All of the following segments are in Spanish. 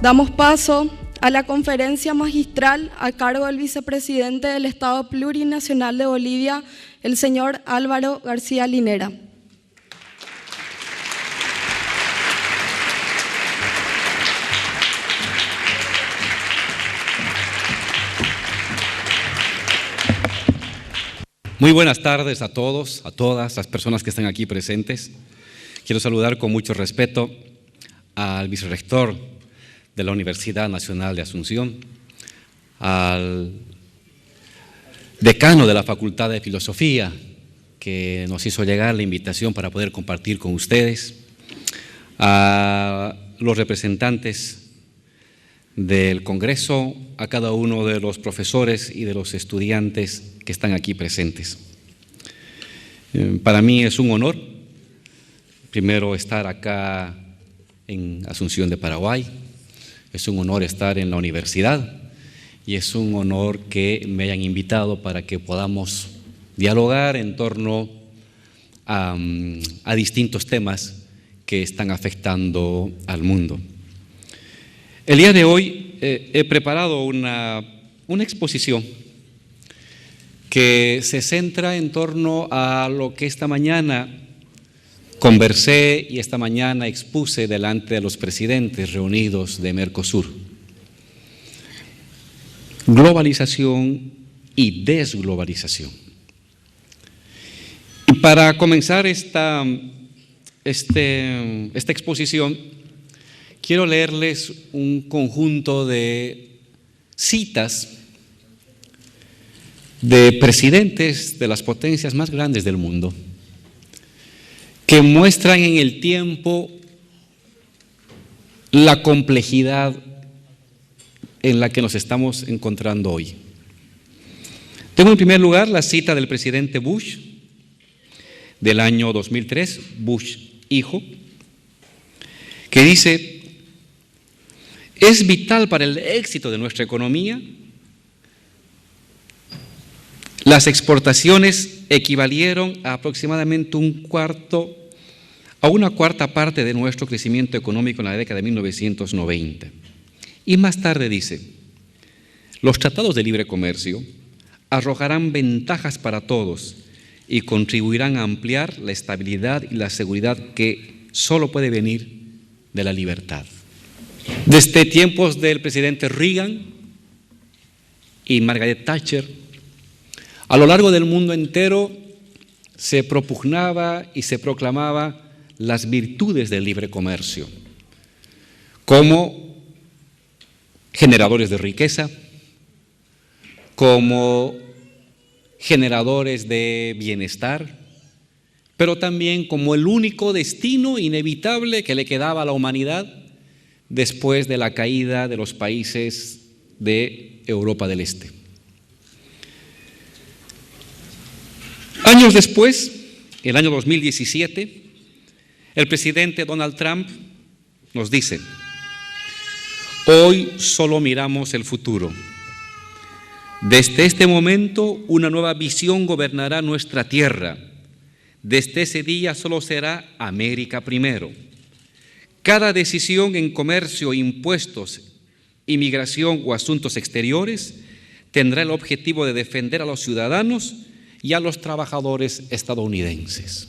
Damos paso a la conferencia magistral a cargo del vicepresidente del Estado Plurinacional de Bolivia, el señor Álvaro García Linera. Muy buenas tardes a todos, a todas las personas que están aquí presentes. Quiero saludar con mucho respeto al vicerrector de la Universidad Nacional de Asunción, al decano de la Facultad de Filosofía, que nos hizo llegar la invitación para poder compartir con ustedes, a los representantes del Congreso, a cada uno de los profesores y de los estudiantes que están aquí presentes. Para mí es un honor, primero, estar acá en Asunción de Paraguay, es un honor estar en la universidad y es un honor que me hayan invitado para que podamos dialogar en torno a distintos temas que están afectando al mundo. El día de hoy he preparado una exposición que se centra en torno a lo que esta mañana conversé y esta mañana expuse delante de los presidentes reunidos de Mercosur. Globalización y desglobalización. Y para comenzar esta exposición, quiero leerles un conjunto de citas de presidentes de las potencias más grandes del mundo que muestran en el tiempo la complejidad en la que nos estamos encontrando hoy. Tengo en primer lugar la cita del presidente Bush del año 2003, Bush hijo, que dice: es vital para el éxito de nuestra economía. Las exportaciones equivalieron a aproximadamente una cuarta parte de nuestro crecimiento económico en la década de 1990. Y más tarde dice: los tratados de libre comercio arrojarán ventajas para todos y contribuirán a ampliar la estabilidad y la seguridad que solo puede venir de la libertad. Desde tiempos del presidente Reagan y Margaret Thatcher, a lo largo del mundo entero se propugnaba y se proclamaba las virtudes del libre comercio como generadores de riqueza, como generadores de bienestar, pero también como el único destino inevitable que le quedaba a la humanidad después de la caída de los países de Europa del Este. Años después, el año 2017, el presidente Donald Trump nos dice: hoy solo miramos el futuro. Desde este momento, una nueva visión gobernará nuestra tierra. Desde ese día solo será América primero. Cada decisión en comercio, impuestos, inmigración o asuntos exteriores tendrá el objetivo de defender a los ciudadanos y a los trabajadores estadounidenses.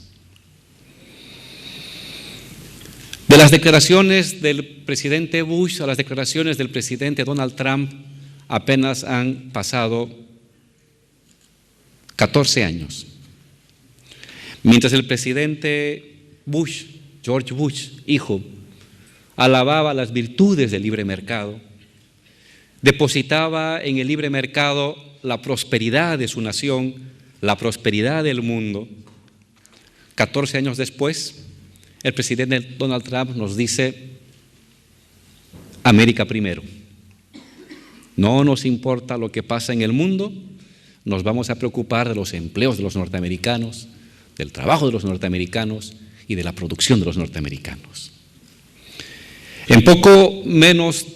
De las declaraciones del presidente Bush a las declaraciones del presidente Donald Trump apenas han pasado 14 años. Mientras el presidente Bush, George Bush, hijo, alababa las virtudes del libre mercado, depositaba en el libre mercado la prosperidad de su nación, la prosperidad del mundo, 14 años después, el presidente Donald Trump nos dice: América primero. No nos importa lo que pasa en el mundo, nos vamos a preocupar de los empleos de los norteamericanos, del trabajo de los norteamericanos y de la producción de los norteamericanos. En poco menos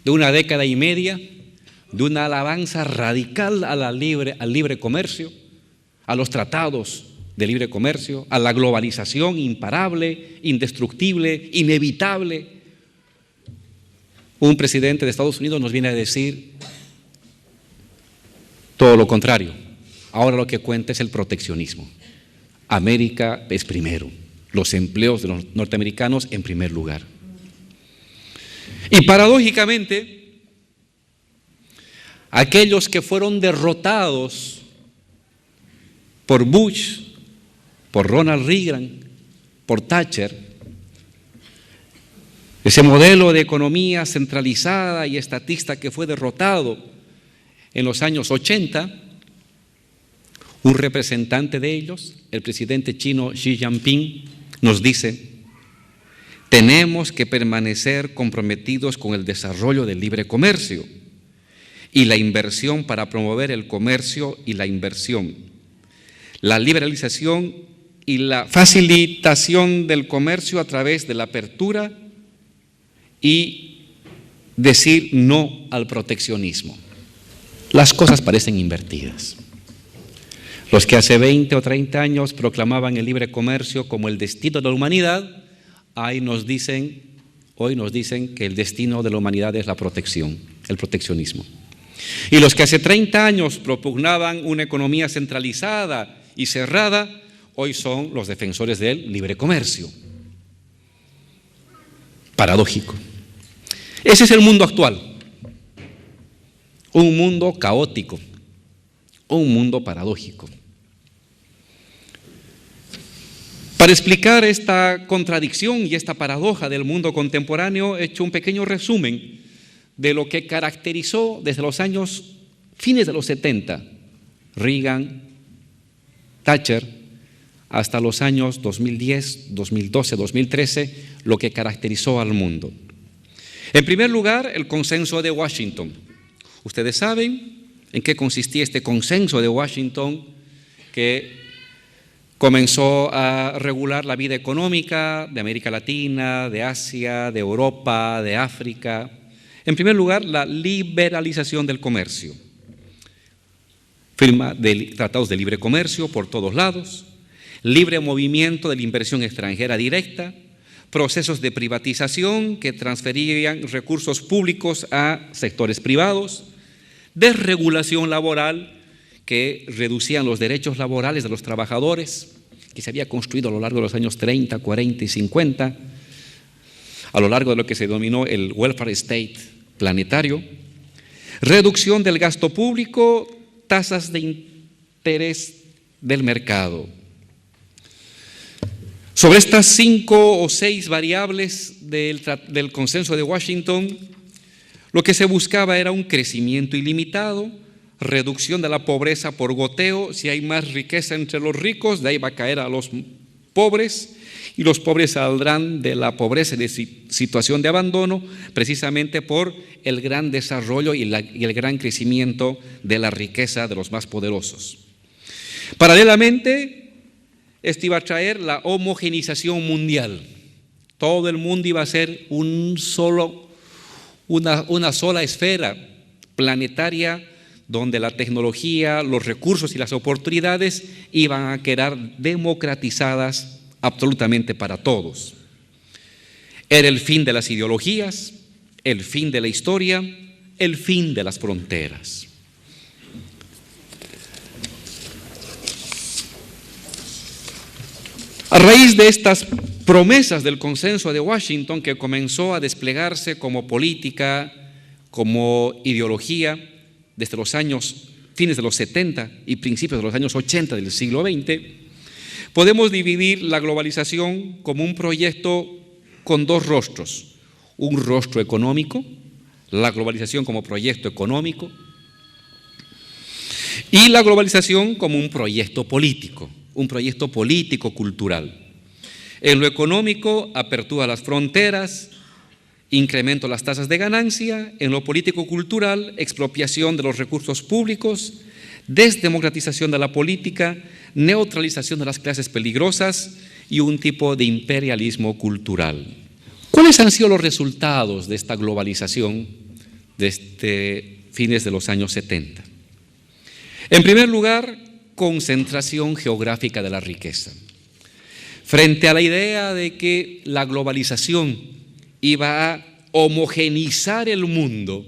de una década y media, de una alabanza radical al libre comercio, a los tratados de libre comercio, a la globalización imparable, indestructible, inevitable, un presidente de Estados Unidos nos viene a decir todo lo contrario. Ahora lo que cuenta es el proteccionismo. América es primero, los empleos de los norteamericanos en primer lugar. Y paradójicamente, aquellos que fueron derrotados por Bush, por Ronald Reagan, por Thatcher, ese modelo de economía centralizada y estatista que fue derrotado en los años 80, un representante de ellos, el presidente chino Xi Jinping, nos dice: tenemos que permanecer comprometidos con el desarrollo del libre comercio y la inversión para promover el comercio y la inversión, la liberalización y la facilitación del comercio a través de la apertura y decir no al proteccionismo. Las cosas parecen invertidas. Los que hace 20 o 30 años proclamaban el libre comercio como el destino de la humanidad, hoy nos dicen que el destino de la humanidad es la protección, el proteccionismo. Y los que hace 30 años propugnaban una economía centralizada y cerrada, hoy son los defensores del libre comercio. Paradójico. Ese es el mundo actual. Un mundo caótico, un mundo paradójico. Para explicar esta contradicción y esta paradoja del mundo contemporáneo, he hecho un pequeño resumen de lo que caracterizó desde los años fines de los 70, Reagan, Thatcher, hasta los años 2010, 2012, 2013, lo que caracterizó al mundo. En primer lugar, el consenso de Washington. Ustedes saben en qué consistía este consenso de Washington, que comenzó a regular la vida económica de América Latina, de Asia, de Europa, de África. En primer lugar, la liberalización del comercio. Firma de tratados de libre comercio por todos lados, libre movimiento de la inversión extranjera directa, procesos de privatización que transferían recursos públicos a sectores privados, desregulación laboral que reducían los derechos laborales de los trabajadores, que se había construido a lo largo de los años 30, 40 y 50, a lo largo de lo que se denominó el welfare state planetario, reducción del gasto público, tasas de interés del mercado. Sobre estas 5 o 6 variables del consenso de Washington, lo que se buscaba era un crecimiento ilimitado, reducción de la pobreza por goteo. Si hay más riqueza entre los ricos, de ahí va a caer a los pobres, y los pobres saldrán de la pobreza y de situación de abandono precisamente por el gran desarrollo y el gran crecimiento de la riqueza de los más poderosos. Paralelamente, esto iba a traer la homogenización mundial. Todo el mundo iba a ser una sola esfera planetaria donde la tecnología, los recursos y las oportunidades iban a quedar democratizadas absolutamente para todos. Era el fin de las ideologías, el fin de la historia, el fin de las fronteras. A raíz de estas promesas del consenso de Washington, que comenzó a desplegarse como política, como ideología, desde los años fines de los 70 y principios de los años 80 del siglo XX, podemos dividir la globalización como un proyecto con 2 rostros. Un rostro económico, la globalización como proyecto económico, y la globalización como un proyecto político-cultural. En lo económico, apertura a las fronteras, incremento de las tasas de ganancia. En lo político-cultural, expropiación de los recursos públicos, desdemocratización de la política, neutralización de las clases peligrosas y un tipo de imperialismo cultural. ¿Cuáles han sido los resultados de esta globalización desde fines de los años 70? En primer lugar, concentración geográfica de la riqueza. Frente a la idea de que la globalización iba a homogeneizar el mundo,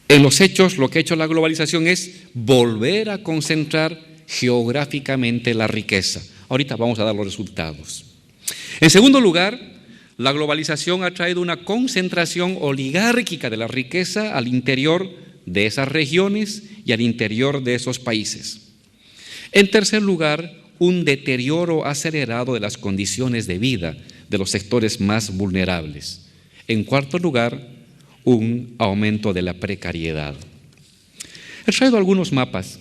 en los hechos lo que ha hecho la globalización es volver a concentrar geográficamente la riqueza. Ahorita vamos a dar los resultados. En segundo lugar, la globalización ha traído una concentración oligárquica de la riqueza al interior de esas regiones y al interior de esos países. En tercer lugar, un deterioro acelerado de las condiciones de vida de los sectores más vulnerables. En cuarto lugar, un aumento de la precariedad. He traído algunos mapas.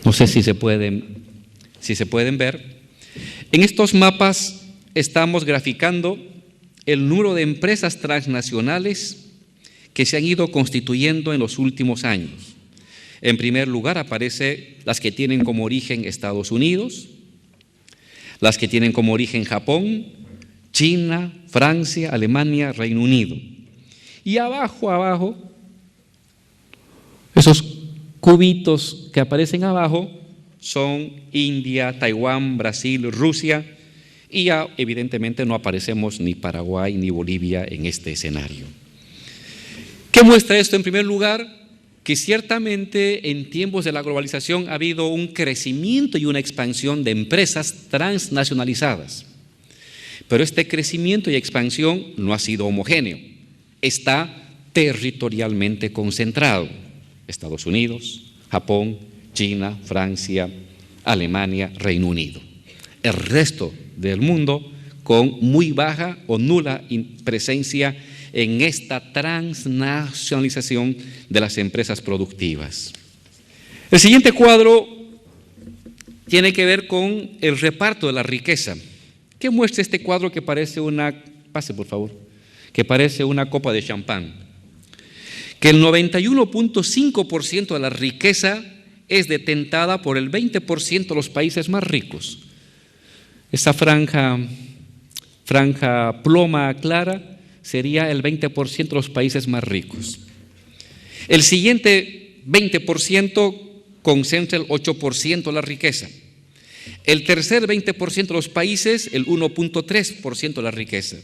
No sé si se pueden ver. En estos mapas estamos graficando el número de empresas transnacionales que se han ido constituyendo en los últimos años. En primer lugar aparecen las que tienen como origen Estados Unidos, las que tienen como origen Japón, China, Francia, Alemania, Reino Unido. Y abajo, esos cubitos que aparecen abajo son India, Taiwán, Brasil, Rusia, y ya evidentemente no aparecemos ni Paraguay ni Bolivia en este escenario. ¿Qué muestra esto? En primer lugar, que ciertamente en tiempos de la globalización ha habido un crecimiento y una expansión de empresas transnacionalizadas. Pero este crecimiento y expansión no ha sido homogéneo, está territorialmente concentrado. Estados Unidos, Japón, China, Francia, Alemania, Reino Unido. El resto del mundo con muy baja o nula presencia en esta transnacionalización de las empresas productivas. El siguiente cuadro tiene que ver con el reparto de la riqueza. ¿Qué muestra este cuadro que parece pase por favor, que parece una copa de champán? Que el 91.5% de la riqueza es detentada por el 20% de los países más ricos. Esa franja ploma clara sería el 20% de los países más ricos. El siguiente 20% concentra el 8% de la riqueza. El tercer 20% de los países, el 1.3% de la riqueza.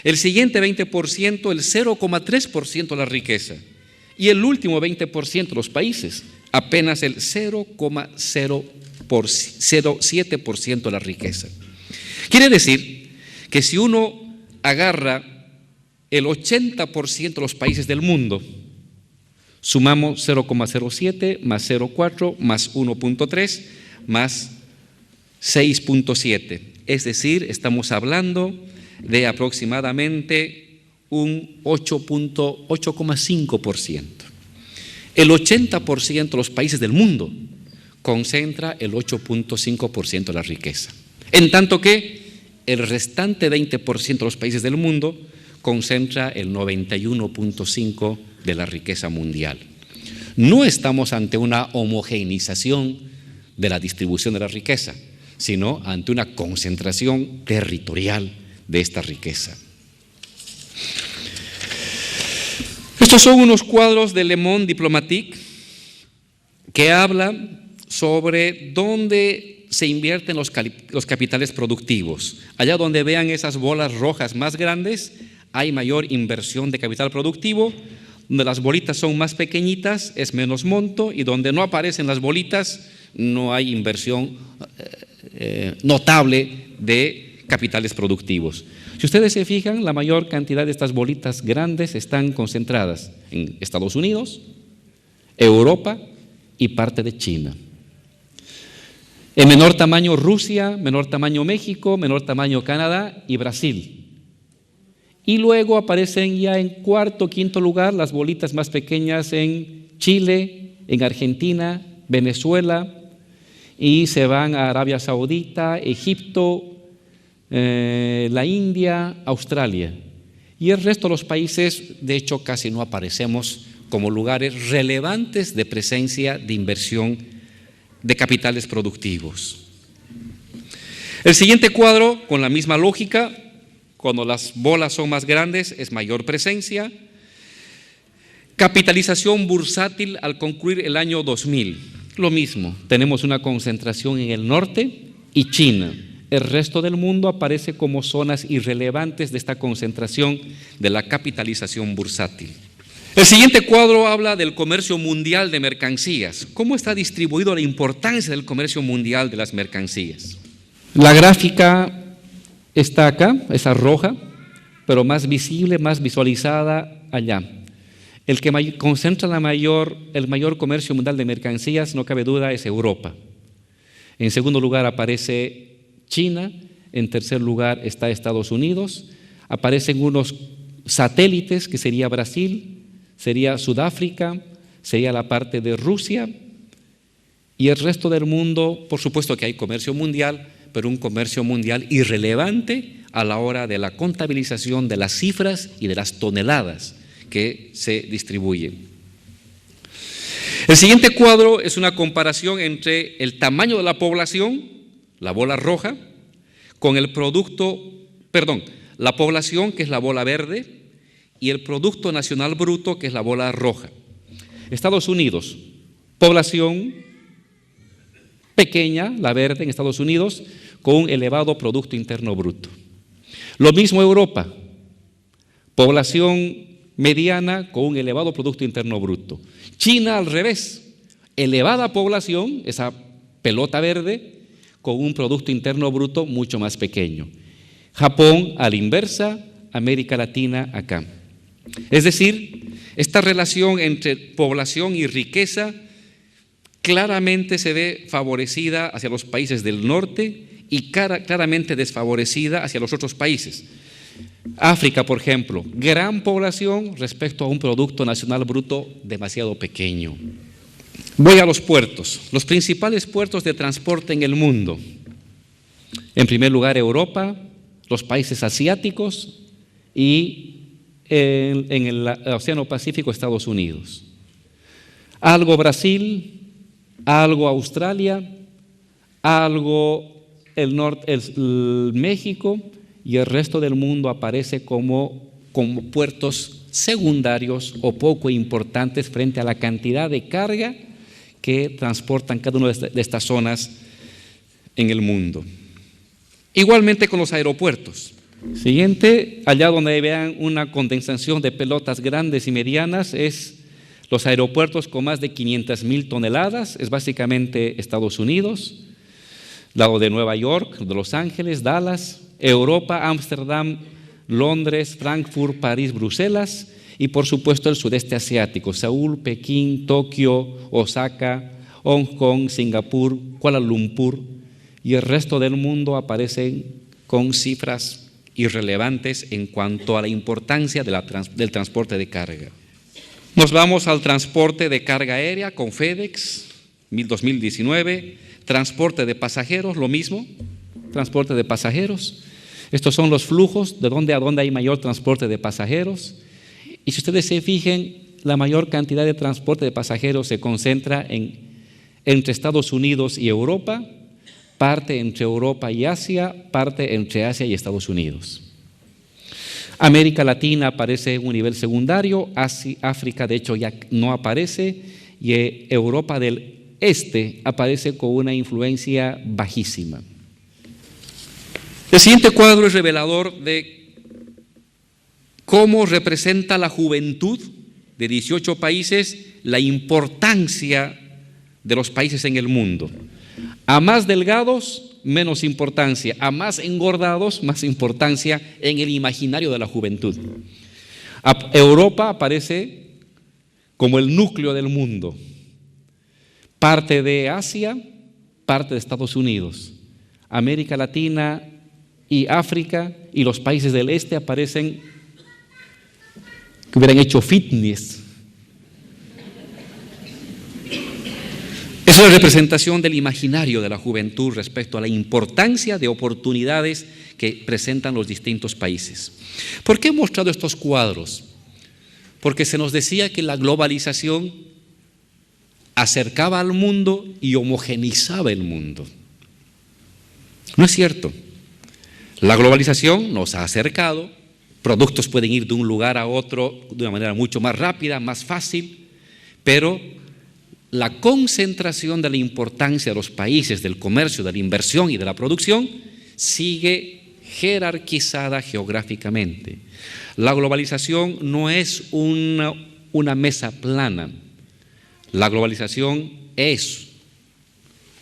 El siguiente 20%, el 0.3% de la riqueza. Y el último 20% de los países, apenas el 0.07% de la riqueza. Quiere decir que si uno agarra el 80% de los países del mundo, sumamos 0.07 más 0.4 más 1.3 más 6.7. Es decir, estamos hablando de aproximadamente un 8.5%. El 80% de los países del mundo concentra el 8.5% de la riqueza. En tanto que el restante 20% de los países del mundo concentra el 91.5% de la riqueza mundial. No estamos ante una homogeneización de la distribución de la riqueza, sino ante una concentración territorial de esta riqueza. Estos son unos cuadros de Le Monde Diplomatique que hablan sobre dónde se invierten los capitales productivos. Allá donde vean esas bolas rojas más grandes, hay mayor inversión de capital productivo. Donde las bolitas son más pequeñitas, es menos monto, y donde no aparecen las bolitas, no hay inversión notable de capitales productivos. Si ustedes se fijan, la mayor cantidad de estas bolitas grandes están concentradas en Estados Unidos, Europa y parte de China. En menor tamaño Rusia, menor tamaño México, menor tamaño Canadá y Brasil. Y luego aparecen ya en cuarto, quinto lugar las bolitas más pequeñas en Chile, en Argentina, Venezuela, y se van a Arabia Saudita, Egipto, la India, Australia. Y el resto de los países, de hecho, casi no aparecemos como lugares relevantes de presencia de inversión de capitales productivos. El siguiente cuadro, con la misma lógica, cuando las bolas son más grandes, es mayor presencia. Capitalización bursátil al concluir el año 2000. Lo mismo, tenemos una concentración en el norte y China. el resto del mundo aparece como zonas irrelevantes de esta concentración de la capitalización bursátil. El siguiente cuadro habla del comercio mundial de mercancías. ¿Cómo está distribuido la importancia del comercio mundial de las mercancías? La gráfica está acá, esa roja, pero más visible, más visualizada allá. El que concentra el mayor comercio mundial de mercancías, no cabe duda, es Europa. En segundo lugar aparece China, en tercer lugar está Estados Unidos, aparecen unos satélites que sería Brasil, sería Sudáfrica, sería la parte de Rusia y el resto del mundo. Por supuesto que hay comercio mundial, pero un comercio mundial irrelevante a la hora de la contabilización de las cifras y de las toneladas que se distribuyen. El siguiente cuadro es una comparación entre el tamaño de la población, la bola roja, con el la población, que es la bola verde, y el Producto Nacional Bruto, que es la bola roja. Estados Unidos, población pequeña, la verde en Estados Unidos, con un elevado Producto Interno Bruto. Lo mismo Europa, población mediana con un elevado Producto Interno Bruto. China al revés, elevada población, esa pelota verde, con un Producto Interno Bruto mucho más pequeño. Japón a la inversa, América Latina acá. Es decir, esta relación entre población y riqueza claramente se ve favorecida hacia los países del norte y claramente desfavorecida hacia los otros países. África, por ejemplo, gran población respecto a un Producto Nacional Bruto demasiado pequeño. Voy a los puertos, los principales puertos de transporte en el mundo. En primer lugar, Europa, los países asiáticos y en el Océano Pacífico, Estados Unidos. Algo Brasil, algo Australia, algo el México, y el resto del mundo aparece como puertos secundarios o poco importantes frente a la cantidad de carga que transportan cada una de estas zonas en el mundo. Igualmente con los aeropuertos. Siguiente, allá donde vean una condensación de pelotas grandes y medianas, es los aeropuertos con más de 500,000 toneladas, es básicamente Estados Unidos, lado de Nueva York, de Los Ángeles, Dallas, Europa, Ámsterdam, Londres, Frankfurt, París, Bruselas y por supuesto el sudeste asiático, Seúl, Pekín, Tokio, Osaka, Hong Kong, Singapur, Kuala Lumpur, y el resto del mundo aparecen con cifras irrelevantes en cuanto a la importancia del transporte de carga. Nos vamos al transporte de carga aérea con FedEx, 2019, transporte de pasajeros, lo mismo, transporte de pasajeros. Estos son los flujos de dónde a dónde hay mayor transporte de pasajeros. Y si ustedes se fijen, la mayor cantidad de transporte de pasajeros se concentra entre Estados Unidos y Europa, parte entre Europa y Asia, parte entre Asia y Estados Unidos. América Latina aparece en un nivel secundario, África de hecho ya no aparece, y Europa del Este aparece con una influencia bajísima. El siguiente cuadro es revelador de cómo representa la juventud de 18 países la importancia de los países en el mundo. A más delgados, menos importancia. A más engordados, más importancia en el imaginario de la juventud. Europa aparece como el núcleo del mundo. Parte de Asia, parte de Estados Unidos. América Latina y África y los países del este aparecen que hubieran hecho fitness. Es una representación del imaginario de la juventud respecto a la importancia de oportunidades que presentan los distintos países. ¿Por qué he mostrado estos cuadros? Porque se nos decía que la globalización acercaba al mundo y homogeneizaba el mundo. No es cierto. La globalización nos ha acercado, productos pueden ir de un lugar a otro de una manera mucho más rápida, más fácil, pero la concentración de la importancia de los países, del comercio, de la inversión y de la producción sigue jerarquizada geográficamente. La globalización no es una mesa plana. La globalización es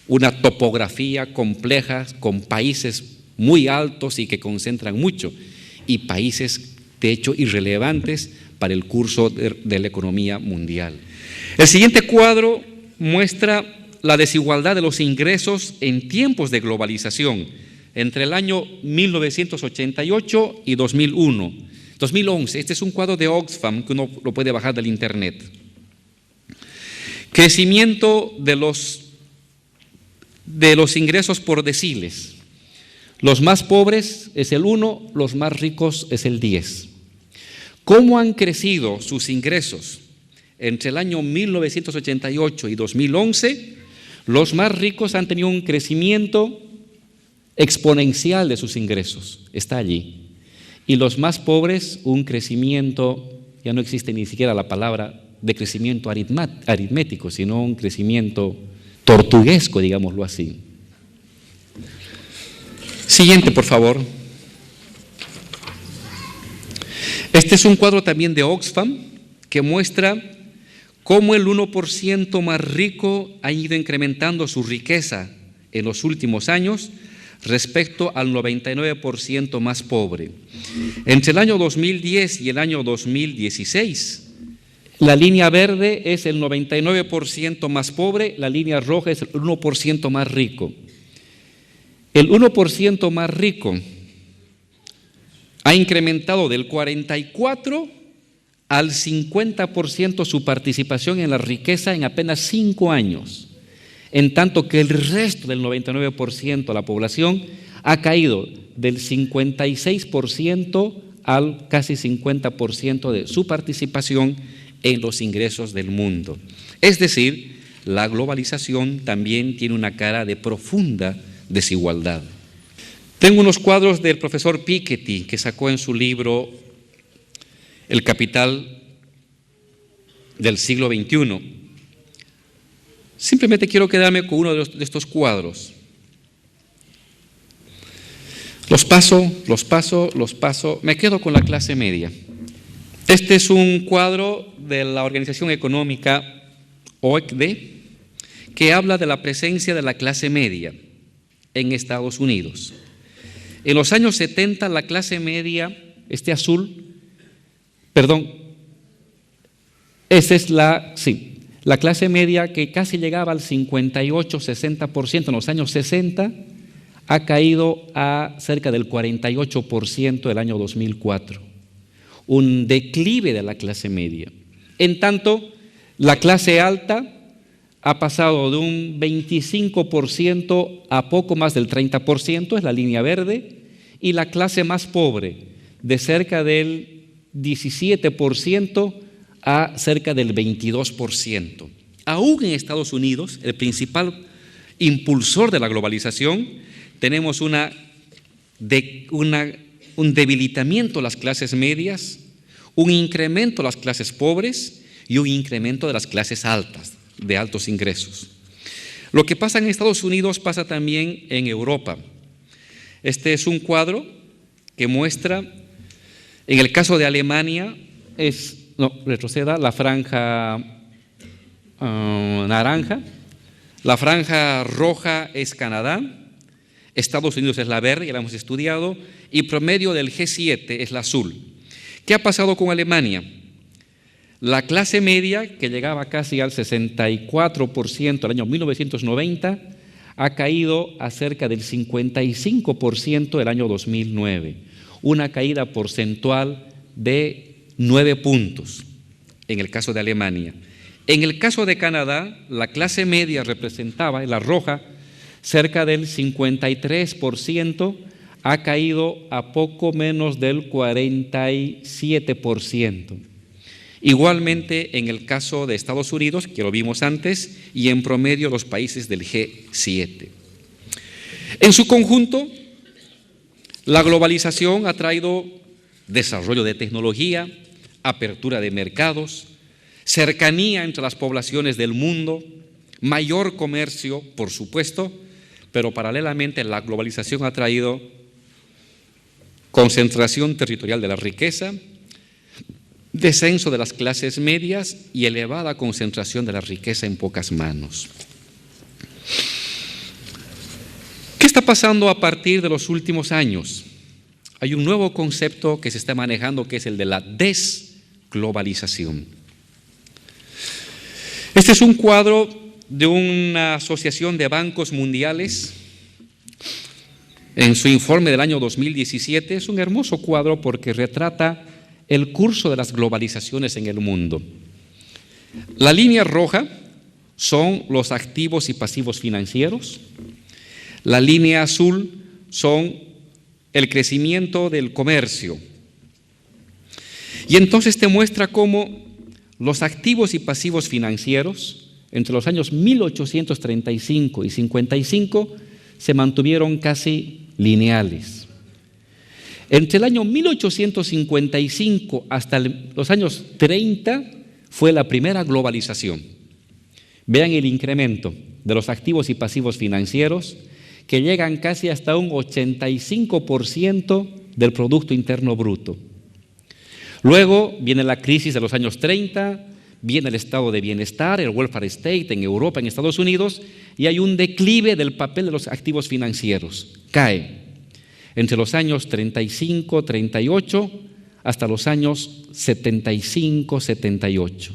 una topografía compleja con países muy altos y que concentran mucho, y países de hecho irrelevantes para el curso de la economía mundial. El siguiente cuadro muestra la desigualdad de los ingresos en tiempos de globalización entre el año 1988 y 2011. Este es un cuadro de Oxfam que uno lo puede bajar del internet. Crecimiento de los ingresos por deciles. Los más pobres es el 1, los más ricos es el 10. ¿Cómo han crecido sus ingresos entre el año 1988 y 2011? Los más ricos han tenido un crecimiento exponencial de sus ingresos, está allí. Y los más pobres, un crecimiento, ya no existe ni siquiera la palabra de crecimiento aritmético, sino un crecimiento tortuguesco, digámoslo así. Siguiente, por favor. Este es un cuadro también de Oxfam que muestra cómo el 1% más rico ha ido incrementando su riqueza en los últimos años respecto al 99% más pobre. Entre el año 2010 y el año 2016, la línea verde es el 99% más pobre, la línea roja es el 1% más rico. El 1% más rico ha incrementado del 44% al 50% su participación en la riqueza en apenas 5 años, en tanto que el resto del 99% de la población ha caído del 56% al casi 50% de su participación en los ingresos del mundo. Es decir, la globalización también tiene una cara de profunda desigualdad. Tengo unos cuadros del profesor Piketty que sacó en su libro El capital del siglo XXI. Simplemente quiero quedarme con uno de estos cuadros. Los paso, me quedo con la clase media. Este es un cuadro de la Organización Económica OECD que habla de la presencia de la clase media en Estados Unidos. En los años 70 la clase media, la clase media que casi llegaba al 58-60% en los años 60 ha caído a cerca del 48% el año 2004. Un declive de la clase media. En tanto, la clase alta ha pasado de un 25% a poco más del 30%, es la línea verde, y la clase más pobre de cerca del 17% a cerca del 22%. Aún en Estados Unidos, el principal impulsor de la globalización, tenemos un debilitamiento de las clases medias, un incremento de las clases pobres y un incremento de las clases altas, de altos ingresos. Lo que pasa en Estados Unidos pasa también en Europa. Este es un cuadro que muestra, en el caso de Alemania, la franja naranja, la franja roja es Canadá, Estados Unidos es la verde, ya la hemos estudiado, y promedio del G7 es la azul. ¿Qué ha pasado con Alemania? La clase media, que llegaba casi al 64% el año 1990, ha caído a cerca del 55% el año 2009, una caída porcentual de 9 puntos en el caso de Alemania. En el caso de Canadá, la clase media representaba, en la roja, cerca del 53%, ha caído a poco menos del 47%. Igualmente en el caso de Estados Unidos, que lo vimos antes, y en promedio los países del G7. En su conjunto, la globalización ha traído desarrollo de tecnología, apertura de mercados, cercanía entre las poblaciones del mundo, mayor comercio, por supuesto, pero paralelamente la globalización ha traído concentración territorial de la riqueza, descenso de las clases medias y elevada concentración de la riqueza en pocas manos. ¿Qué está pasando a partir de los últimos años? Hay un nuevo concepto que se está manejando, que es el de la desglobalización. Este es un cuadro de una asociación de bancos mundiales en su informe del año 2017. Es un hermoso cuadro porque retrata el curso de las globalizaciones en el mundo. La línea roja son los activos y pasivos financieros. La línea azul son el crecimiento del comercio. Y entonces te muestra cómo los activos y pasivos financieros entre los años 1835 y 55 se mantuvieron casi lineales. Entre el año 1855 hasta los años 30 fue la primera globalización. Vean el incremento de los activos y pasivos financieros que llegan casi hasta un 85% del Producto Interno Bruto. Luego viene la crisis de los años 30, viene el estado de bienestar, el welfare state en Europa, en Estados Unidos, y hay un declive del papel de los activos financieros. Cae entre los años 35, 38 hasta los años 75, 78.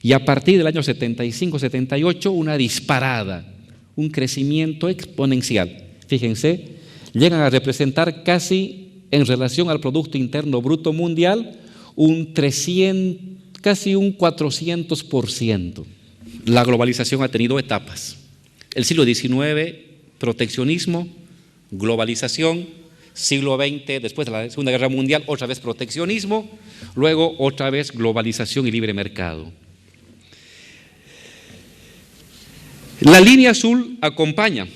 Y a partir del año 75, 78, una disparada, un crecimiento exponencial. Fíjense, llegan a representar casi en relación al Producto Interno Bruto Mundial casi un 400%. La globalización ha tenido etapas. El siglo XIX, proteccionismo, globalización. Siglo XX, después de la Segunda Guerra Mundial, otra vez proteccionismo. Luego, otra vez globalización y libre mercado. La línea azul acompaña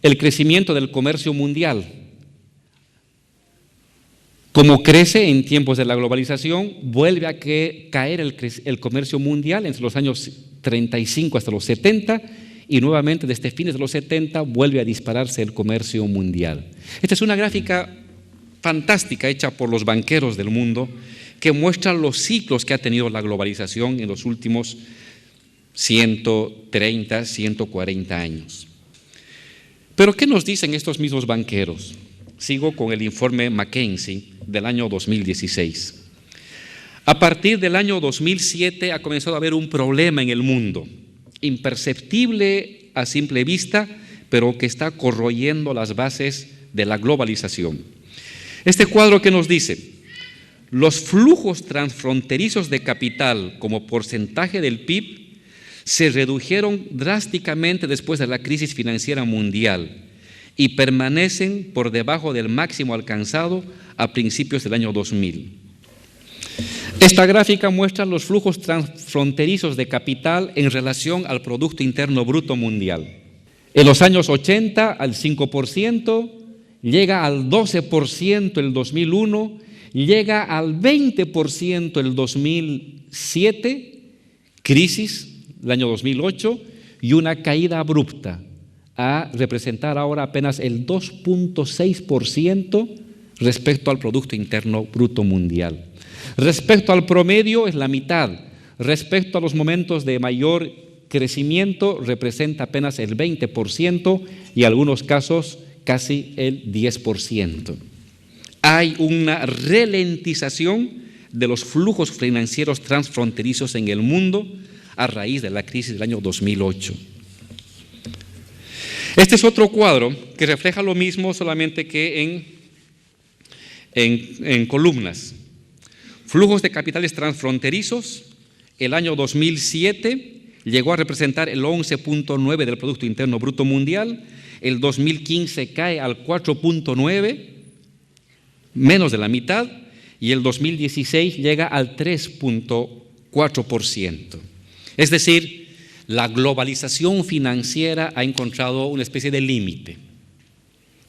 el crecimiento del comercio mundial. Como crece en tiempos de la globalización, vuelve a caer el comercio mundial entre los años 35 hasta los 70 y nuevamente desde fines de los 70 vuelve a dispararse el comercio mundial. Esta es una gráfica fantástica hecha por los banqueros del mundo que muestra los ciclos que ha tenido la globalización en los últimos 130, 140 años. Pero ¿qué nos dicen estos mismos banqueros? Sigo con el informe McKinsey del año 2016. A partir del año 2007 ha comenzado a haber un problema en el mundo, imperceptible a simple vista, pero que está corroyendo las bases de la globalización. Este cuadro que nos dice, los flujos transfronterizos de capital como porcentaje del PIB se redujeron drásticamente después de la crisis financiera mundial y permanecen por debajo del máximo alcanzado a principios del año 2000. Esta gráfica muestra los flujos transfronterizos de capital en relación al Producto Interno Bruto Mundial. En los años 80 al 5%, llega al 12% el 2001, llega al 20% el 2007, crisis el año 2008 y una caída abrupta a representar ahora apenas el 2.6% respecto al Producto Interno Bruto Mundial. Respecto al promedio es la mitad. Respecto a los momentos de mayor crecimiento representa apenas el 20% y en algunos casos casi el 10%. Hay una ralentización de los flujos financieros transfronterizos en el mundo a raíz de la crisis del año 2008. Este es otro cuadro que refleja lo mismo, solamente que en columnas. Flujos de capitales transfronterizos, el año 2007 llegó a representar el 11.9 del Producto Interno Bruto Mundial, el 2015 cae al 4.9, menos de la mitad, y el 2016 llega al 3.4%. Es decir, la globalización financiera ha encontrado una especie de límite,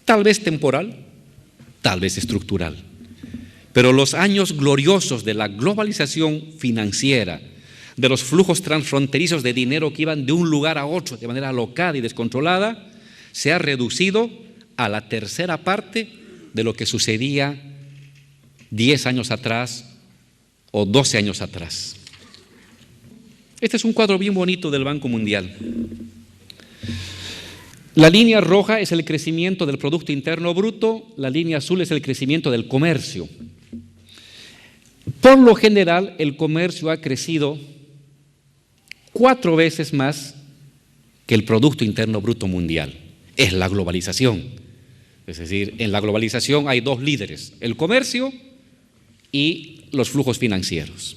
tal vez temporal, tal vez estructural. Pero los años gloriosos de la globalización financiera, de los flujos transfronterizos de dinero que iban de un lugar a otro de manera alocada y descontrolada, se ha reducido a la tercera parte de lo que sucedía 10 años atrás o 12 años atrás. Este es un cuadro bien bonito del Banco Mundial. La línea roja es el crecimiento del Producto Interno Bruto, la línea azul es el crecimiento del comercio. Por lo general, el comercio ha crecido 4 veces más que el Producto Interno Bruto mundial. Es la globalización. Es decir, en la globalización hay 2 líderes, el comercio y los flujos financieros.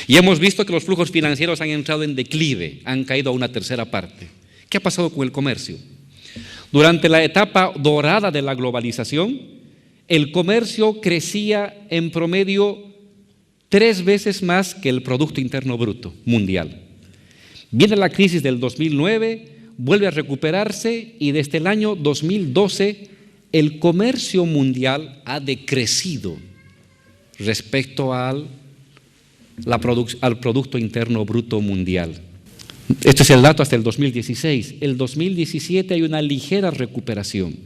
Y hemos visto que los flujos financieros han entrado en declive, han caído a una tercera parte. ¿Qué ha pasado con el comercio? Durante la etapa dorada de la globalización, el comercio crecía en promedio 3 veces más que el Producto Interno Bruto mundial. Viene la crisis del 2009, vuelve a recuperarse y desde el año 2012 el comercio mundial ha decrecido respecto al Producto Interno Bruto mundial. Este es el dato hasta el 2016. El 2017 hay una ligera recuperación.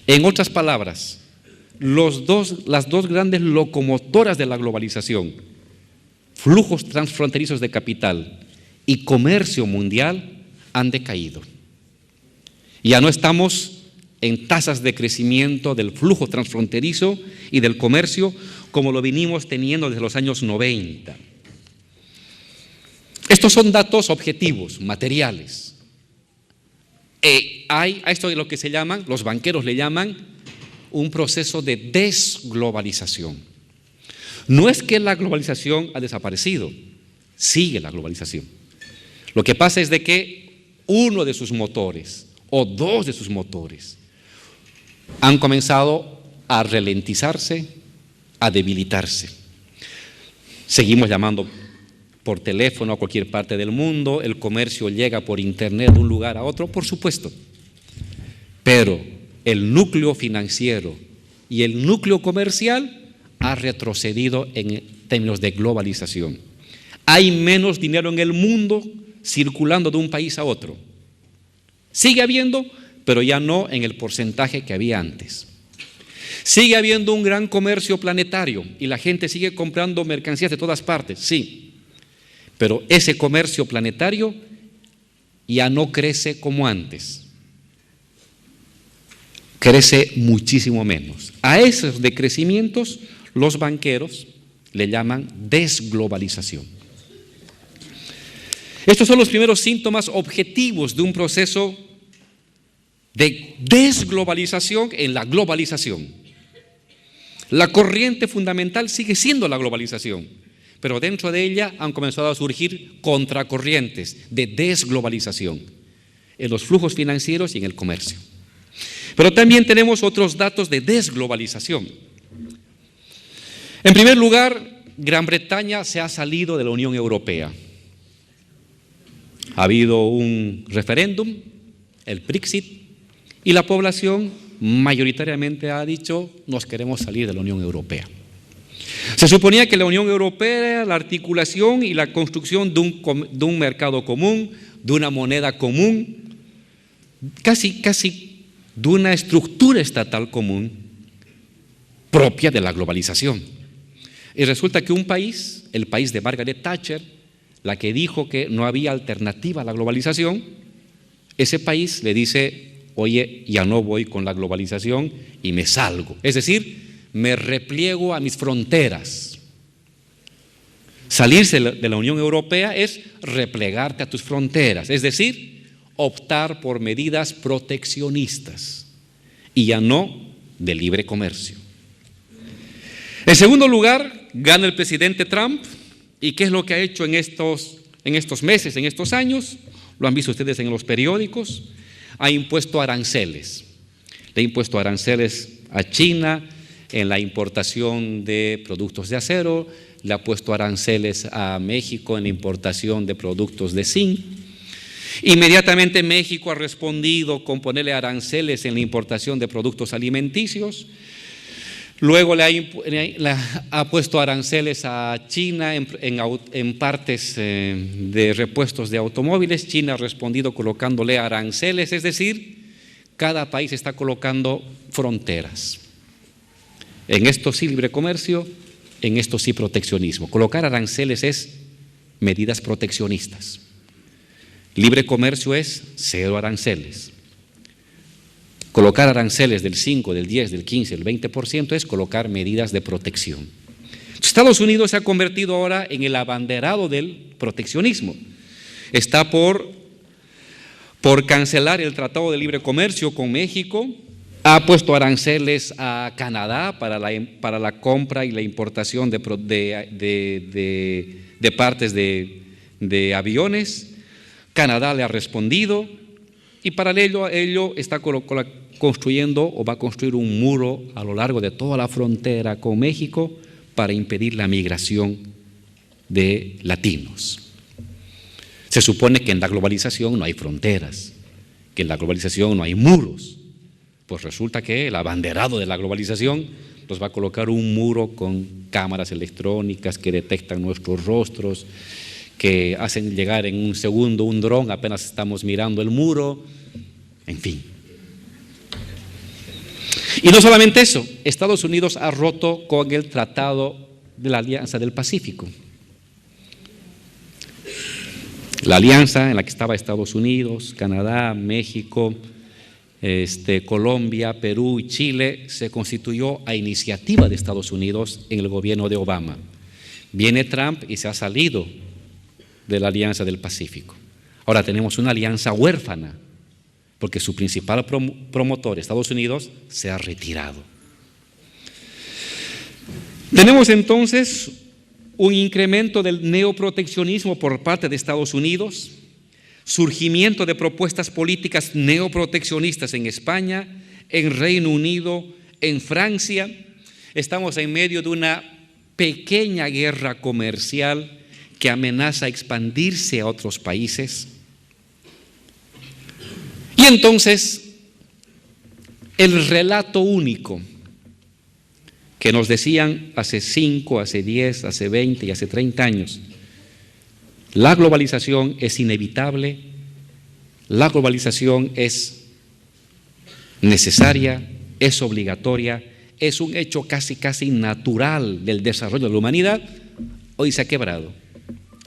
En otras palabras, las dos grandes locomotoras de la globalización, flujos transfronterizos de capital y comercio mundial, han decaído. Ya no estamos en tasas de crecimiento del flujo transfronterizo y del comercio como lo venimos teniendo desde los años 90. Estos son datos objetivos, materiales. Hay a esto de lo que se llaman, los banqueros le llaman, un proceso de desglobalización. No es que la globalización ha desaparecido, sigue la globalización. Lo que pasa es de que uno de sus motores o 2 de sus motores han comenzado a ralentizarse, a debilitarse. Seguimos llamando por teléfono a cualquier parte del mundo, el comercio llega por internet de un lugar a otro, por supuesto. Pero el núcleo financiero y el núcleo comercial ha retrocedido en términos de globalización. Hay menos dinero en el mundo circulando de un país a otro. Sigue habiendo, pero ya no en el porcentaje que había antes. Sigue habiendo un gran comercio planetario y la gente sigue comprando mercancías de todas partes, sí. Pero ese comercio planetario ya no crece como antes. Crece muchísimo menos. A esos decrecimientos los banqueros le llaman desglobalización. Estos son los primeros síntomas objetivos de un proceso de desglobalización en la globalización. La corriente fundamental sigue siendo la globalización, pero dentro de ella han comenzado a surgir contracorrientes de desglobalización en los flujos financieros y en el comercio. Pero también tenemos otros datos de desglobalización. En primer lugar, Gran Bretaña se ha salido de la Unión Europea. Ha habido un referéndum, el Brexit, y la población mayoritariamente ha dicho: nos queremos salir de la Unión Europea. Se suponía que la Unión Europea, la articulación y la construcción de un mercado común, de una moneda común, casi de una estructura estatal común propia de la globalización. Y resulta que un país, el país de Margaret Thatcher, la que dijo que no había alternativa a la globalización, ese país le dice: oye, ya no voy con la globalización y me salgo. Es decir, me repliego a mis fronteras. Salirse de la Unión Europea es replegarte a tus fronteras, es decir, optar por medidas proteccionistas y ya no de libre comercio. En segundo lugar, gana el presidente Trump. ¿Y qué es lo que ha hecho en estos meses, en estos años? Lo han visto ustedes en los periódicos. Ha impuesto aranceles. Le ha impuesto aranceles a China en la importación de productos de acero, le ha puesto aranceles a México en la importación de productos de zinc. Inmediatamente México ha respondido con ponerle aranceles en la importación de productos alimenticios. Luego le ha puesto aranceles a China en partes de repuestos de automóviles. China ha respondido colocándole aranceles, es decir, cada país está colocando fronteras. En esto sí libre comercio, en esto sí proteccionismo. Colocar aranceles es medidas proteccionistas. Libre comercio es cero aranceles. Colocar aranceles del 5, del 10, del 15, del 20% es colocar medidas de protección. Estados Unidos se ha convertido ahora en el abanderado del proteccionismo. Está por cancelar el Tratado de Libre Comercio con México, ha puesto aranceles a Canadá para la compra y la importación de partes de aviones. Canadá le ha respondido y paralelo a ello está construyendo o va a construir un muro a lo largo de toda la frontera con México para impedir la migración de latinos. Se supone que en la globalización no hay fronteras, que en la globalización no hay muros. Pues resulta que el abanderado de la globalización nos va a colocar un muro con cámaras electrónicas que detectan nuestros rostros, que hacen llegar en un segundo un dron, apenas estamos mirando el muro, en fin. Y no solamente eso, Estados Unidos ha roto con el Tratado de la Alianza del Pacífico. La alianza en la que estaba Estados Unidos, Canadá, México, Colombia, Perú y Chile se constituyó a iniciativa de Estados Unidos en el gobierno de Obama. Viene Trump y se ha salido de la Alianza del Pacífico. Ahora tenemos una alianza huérfana, porque su principal promotor, Estados Unidos, se ha retirado. Tenemos entonces un incremento del neoproteccionismo por parte de Estados Unidos, surgimiento de propuestas políticas neoproteccionistas en España, en Reino Unido, en Francia. Estamos en medio de una pequeña guerra comercial que amenaza expandirse a otros países. Y entonces, el relato único que nos decían hace 5, hace 10, hace 20 y hace 30 años, la globalización es inevitable, la globalización es necesaria, es obligatoria, es un hecho casi natural del desarrollo de la humanidad, hoy se ha quebrado.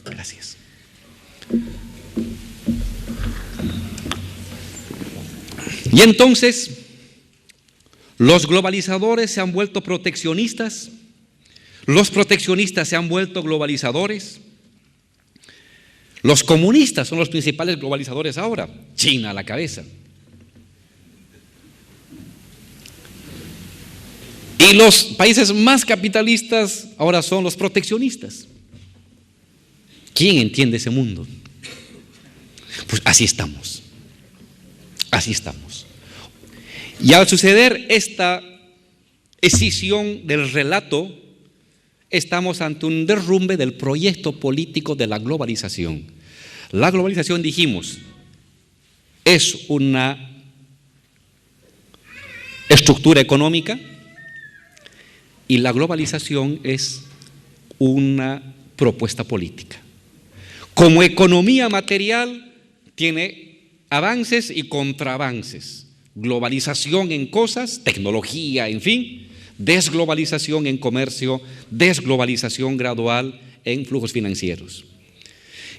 Gracias. Y entonces, los globalizadores se han vuelto proteccionistas, los proteccionistas se han vuelto globalizadores, los comunistas son los principales globalizadores ahora, China a la cabeza. Y los países más capitalistas ahora son los proteccionistas. ¿Quién entiende ese mundo? Pues así estamos. Así estamos. Y al suceder esta escisión del relato, estamos ante un derrumbe del proyecto político de la globalización. La globalización, dijimos, es una estructura económica y la globalización es una propuesta política. Como economía material tiene avances y contraavances. Globalización en cosas, tecnología, en fin, desglobalización en comercio, desglobalización gradual en flujos financieros.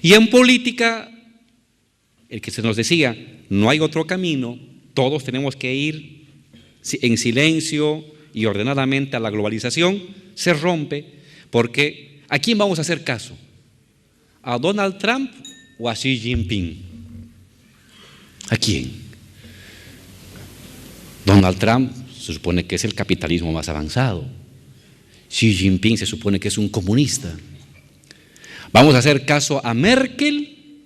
Y en política, el que se nos decía, no hay otro camino, todos tenemos que ir en silencio y ordenadamente a la globalización, se rompe, porque ¿a quién vamos a hacer caso? ¿A Donald Trump o a Xi Jinping? ¿A quién? Donald Trump se supone que es el capitalismo más avanzado. Xi Jinping se supone que es un comunista. ¿Vamos a hacer caso a Merkel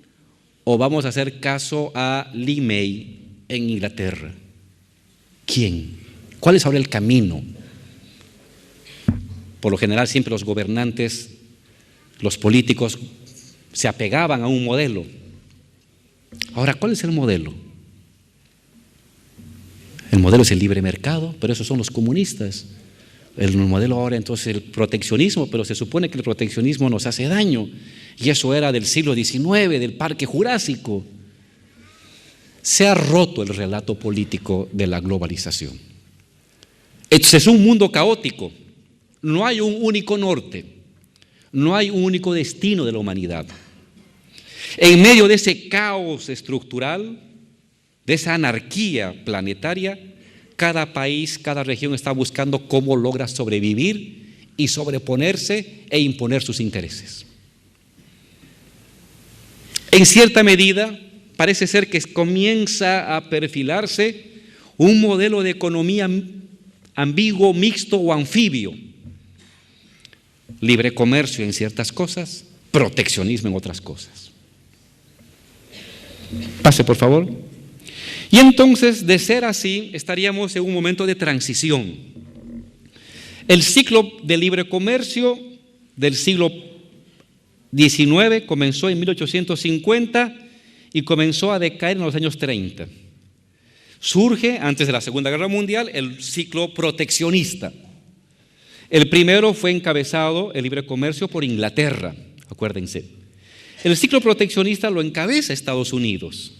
o vamos a hacer caso a Li Mei en Inglaterra? ¿Quién? ¿Cuál es ahora el camino? Por lo general siempre los gobernantes, los políticos se apegaban a un modelo. Ahora, ¿cuál es el modelo? El modelo es el libre mercado, pero esos son los comunistas. El modelo ahora entonces es el proteccionismo, pero se supone que el proteccionismo nos hace daño. Y eso era del siglo XIX, del Parque Jurásico. se ha roto el relato político de la globalización. Este es un mundo caótico, no hay un único norte, no hay un único destino de la humanidad. En medio de ese caos estructural, de esa anarquía planetaria, cada país, cada región está buscando cómo logra sobrevivir y sobreponerse e imponer sus intereses. En cierta medida, parece ser que comienza a perfilarse un modelo de economía ambiguo, mixto o anfibio. Libre comercio en ciertas cosas, proteccionismo en otras cosas. Pase, por favor. Y entonces, de ser así, estaríamos en un momento de transición. El ciclo de libre comercio del siglo XIX comenzó en 1850 y comenzó a decaer en los años 30. Surge, antes de la Segunda Guerra Mundial, el ciclo proteccionista. El primero fue encabezado, el libre comercio, por Inglaterra, acuérdense. El ciclo proteccionista lo encabeza Estados Unidos.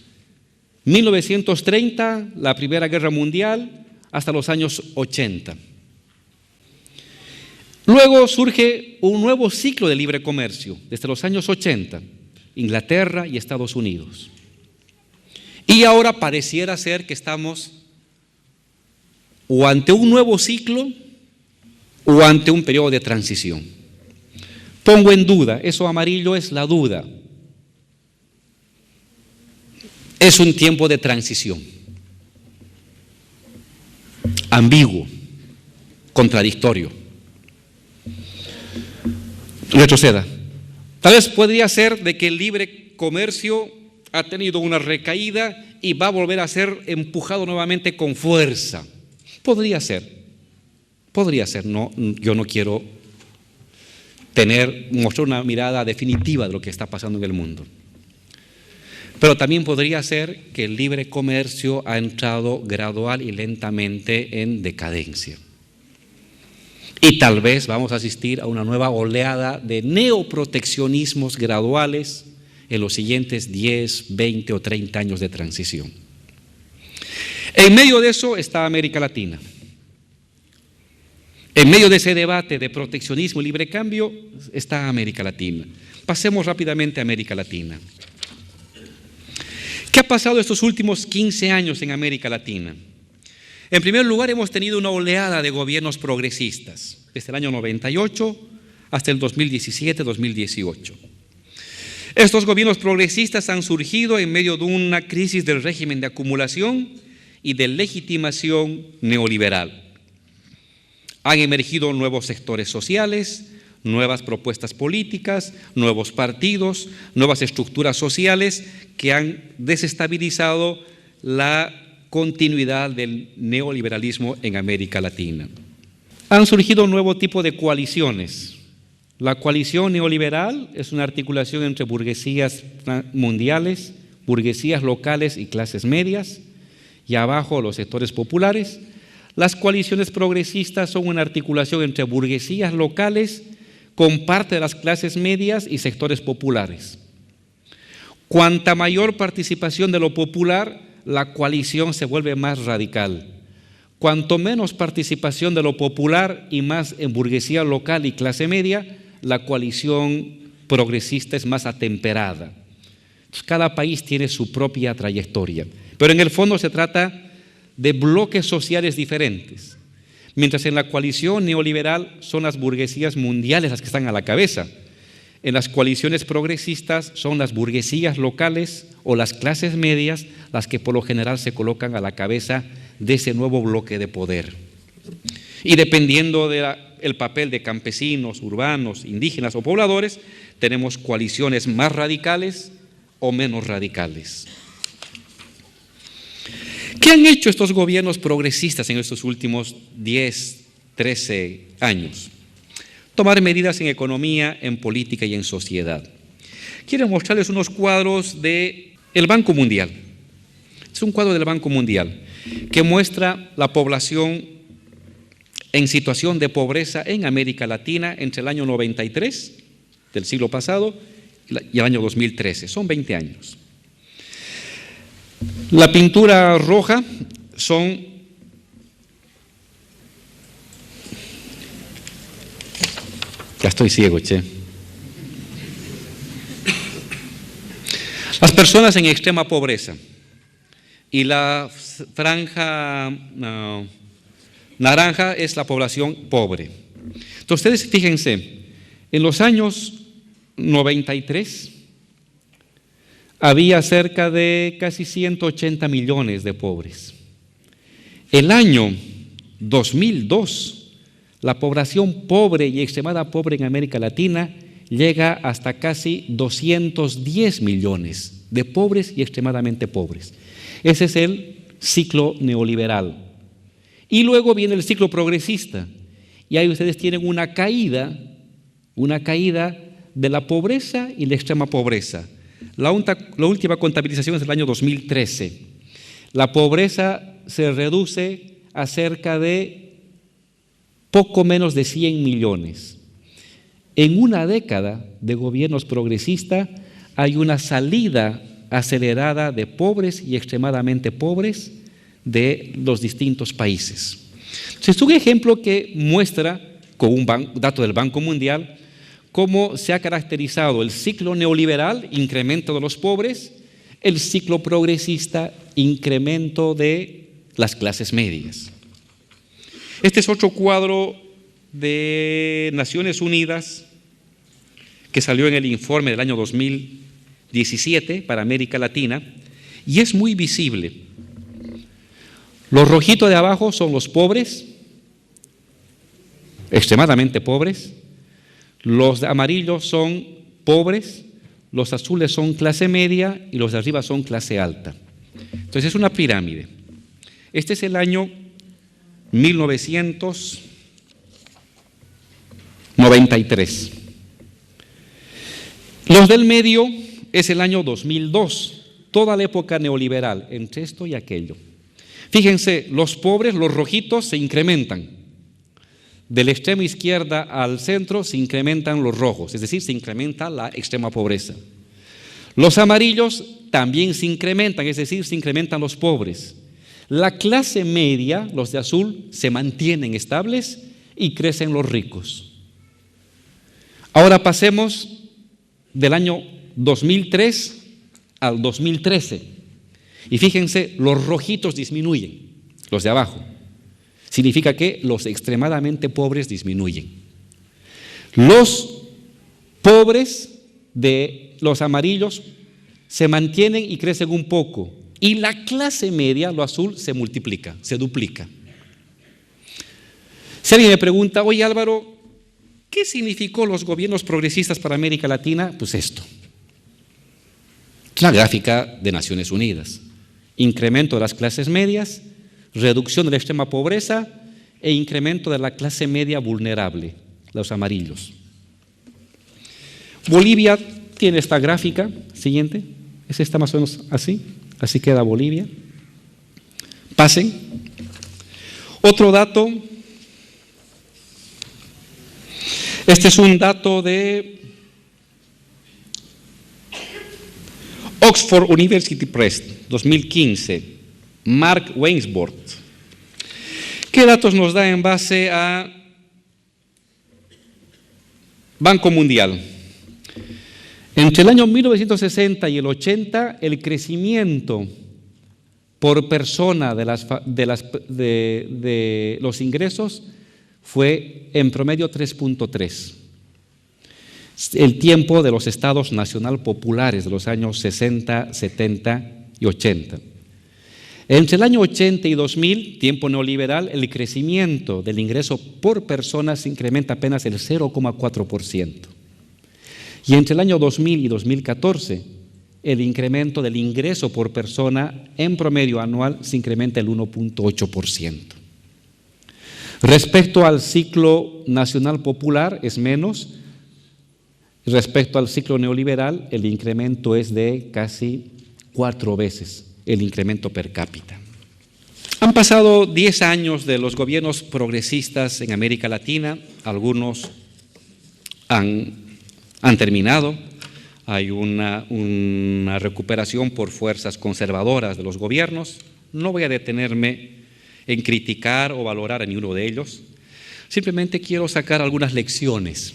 1930, la Primera Guerra Mundial, hasta los años 80. Luego surge un nuevo ciclo de libre comercio, desde los años 80, Inglaterra y Estados Unidos. Y ahora pareciera ser que estamos o ante un nuevo ciclo o ante un periodo de transición. Pongo en duda, eso amarillo es la duda. Es un tiempo de transición, ambiguo, contradictorio. Retroceda. Tal vez podría ser de que el libre comercio ha tenido una recaída y va a volver a ser empujado nuevamente con fuerza. Podría ser. No, yo no quiero mostrar una mirada definitiva de lo que está pasando en el mundo. Pero también podría ser que el libre comercio ha entrado gradual y lentamente en decadencia. Y tal vez vamos a asistir a una nueva oleada de neoproteccionismos graduales en los siguientes 10, 20 o 30 años de transición. En medio de eso está América Latina. En medio de ese debate de proteccionismo y libre cambio está América Latina. Pasemos rápidamente a América Latina. ¿Qué ha pasado estos últimos 15 años en América Latina? En primer lugar, hemos tenido una oleada de gobiernos progresistas, desde el año 98 hasta el 2017-2018. Estos gobiernos progresistas han surgido en medio de una crisis del régimen de acumulación y de legitimación neoliberal. Han emergido nuevos sectores sociales, nuevas propuestas políticas, nuevos partidos, nuevas estructuras sociales que han desestabilizado la continuidad del neoliberalismo en América Latina. Han surgido un nuevo tipo de coaliciones. La coalición neoliberal es una articulación entre burguesías mundiales, burguesías locales y clases medias, y abajo los sectores populares. Las coaliciones progresistas son una articulación entre burguesías locales con parte de las clases medias y sectores populares. Cuanta mayor participación de lo popular, la coalición se vuelve más radical. Cuanto menos participación de lo popular y más en burguesía local y clase media, la coalición progresista es más atemperada. Entonces, cada país tiene su propia trayectoria, pero en el fondo se trata de bloques sociales diferentes. Mientras en la coalición neoliberal son las burguesías mundiales las que están a la cabeza, en las coaliciones progresistas son las burguesías locales o las clases medias las que por lo general se colocan a la cabeza de ese nuevo bloque de poder. Y dependiendo del papel de campesinos, urbanos, indígenas o pobladores, tenemos coaliciones más radicales o menos radicales. ¿Qué han hecho estos gobiernos progresistas en estos últimos 10, 13 años? Tomar medidas en economía, en política y en sociedad. Quiero mostrarles unos cuadros del Banco Mundial. Es un cuadro del Banco Mundial que muestra la población en situación de pobreza en América Latina entre el año 93 del siglo pasado y el año 2013. Son 20 años. La pintura roja son ya estoy ciego, che. Las personas en extrema pobreza. Y la franja naranja es la población pobre. Entonces, ustedes fíjense, en los años 93 había cerca de casi 180 millones de pobres. El año 2002, la población pobre y extremada pobre en América Latina llega hasta casi 210 millones de pobres y extremadamente pobres. Ese es el ciclo neoliberal. Y luego viene el ciclo progresista. Y ahí ustedes tienen una caída de la pobreza y la extrema pobreza. La última contabilización es del año 2013. La pobreza se reduce a cerca de poco menos de 100 millones. En una década de gobiernos progresistas hay una salida acelerada de pobres y extremadamente pobres de los distintos países. Es un ejemplo que muestra, con un dato del Banco Mundial, cómo se ha caracterizado el ciclo neoliberal, incremento de los pobres, el ciclo progresista, incremento de las clases medias. Este es otro cuadro de Naciones Unidas que salió en el informe del año 2017 para América Latina y es muy visible. Los rojitos de abajo son los pobres, extremadamente pobres. Los amarillos son pobres, los azules son clase media y los de arriba son clase alta. Entonces es una pirámide. Este es el año 1993. Los del medio es el año 2002, toda la época neoliberal, entre esto y aquello. Fíjense, los pobres, los rojitos, se incrementan. Del extremo izquierda al centro se incrementan los rojos, es decir, se incrementa la extrema pobreza. Los amarillos también se incrementan, es decir, se incrementan los pobres. La clase media, los de azul, se mantienen estables y crecen los ricos. Ahora pasemos del año 2003 al 2013. Y fíjense, los rojitos disminuyen, los de abajo. Significa que los extremadamente pobres disminuyen. Los pobres de los amarillos se mantienen y crecen un poco. Y la clase media, lo azul, se multiplica, se duplica. Si alguien me pregunta, oye Álvaro, ¿qué significó los gobiernos progresistas para América Latina? Pues esto. La gráfica de Naciones Unidas. Incremento de las clases medias, reducción de la extrema pobreza e incremento de la clase media vulnerable, los amarillos. Bolivia tiene esta gráfica, siguiente, es esta más o menos así queda Bolivia. Pasen. Otro dato, este es un dato de Oxford University Press, 2015, Mark Wainsworth. ¿Qué datos nos da en base a Banco Mundial? Entre el año 1960 y el 80, el crecimiento por persona de los ingresos fue en promedio 3.3. El tiempo de los estados nacional populares de los años 60, 70 y 80. Entre el año 80 y 2000, tiempo neoliberal, el crecimiento del ingreso por persona se incrementa apenas el 0,4%. Y entre el año 2000 y 2014, el incremento del ingreso por persona en promedio anual se incrementa el 1,8%. Respecto al ciclo nacional popular es menos. Respecto al ciclo neoliberal, el incremento es de casi 4 veces el incremento per cápita. Han pasado 10 años de los gobiernos progresistas en América Latina, algunos han terminado, hay una recuperación por fuerzas conservadoras de los gobiernos. No voy a detenerme en criticar o valorar a ninguno de ellos. Simplemente quiero sacar algunas lecciones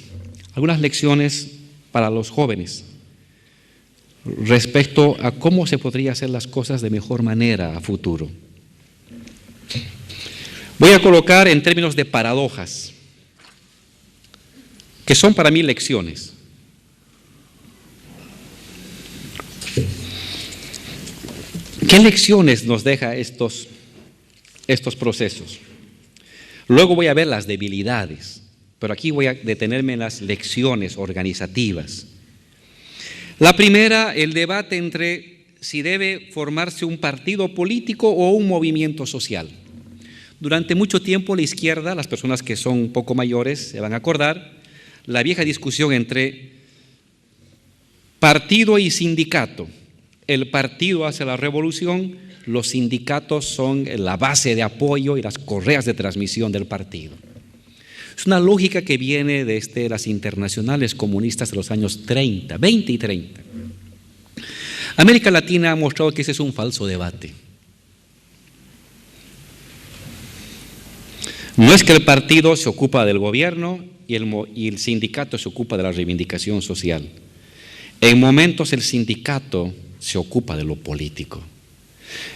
para los jóvenes respecto a cómo se podría hacer las cosas de mejor manera a futuro. Voy a colocar en términos de paradojas, que son para mí lecciones. ¿Qué lecciones nos deja estos procesos? Luego voy a ver las debilidades, pero aquí voy a detenerme en las lecciones organizativas. La primera, el debate entre si debe formarse un partido político o un movimiento social. Durante mucho tiempo la izquierda, las personas que son un poco mayores se van a acordar, la vieja discusión entre partido y sindicato. El partido hace la revolución, los sindicatos son la base de apoyo y las correas de transmisión del partido. Es una lógica que viene desde las internacionales comunistas de los años 30, 20 y 30. América Latina ha mostrado que ese es un falso debate. No es que el partido se ocupa del gobierno y el sindicato se ocupa de la reivindicación social. En momentos el sindicato se ocupa de lo político.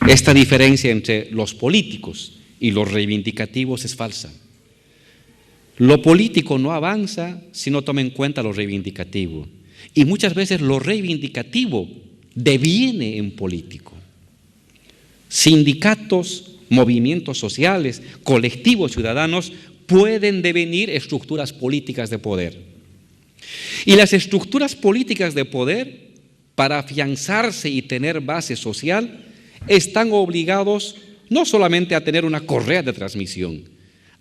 Esta diferencia entre los políticos y los reivindicativos es falsa. Lo político no avanza si no toma en cuenta lo reivindicativo. Y muchas veces lo reivindicativo deviene en político. Sindicatos, movimientos sociales, colectivos ciudadanos pueden devenir estructuras políticas de poder. Y las estructuras políticas de poder, para afianzarse y tener base social, están obligados no solamente a tener una correa de transmisión,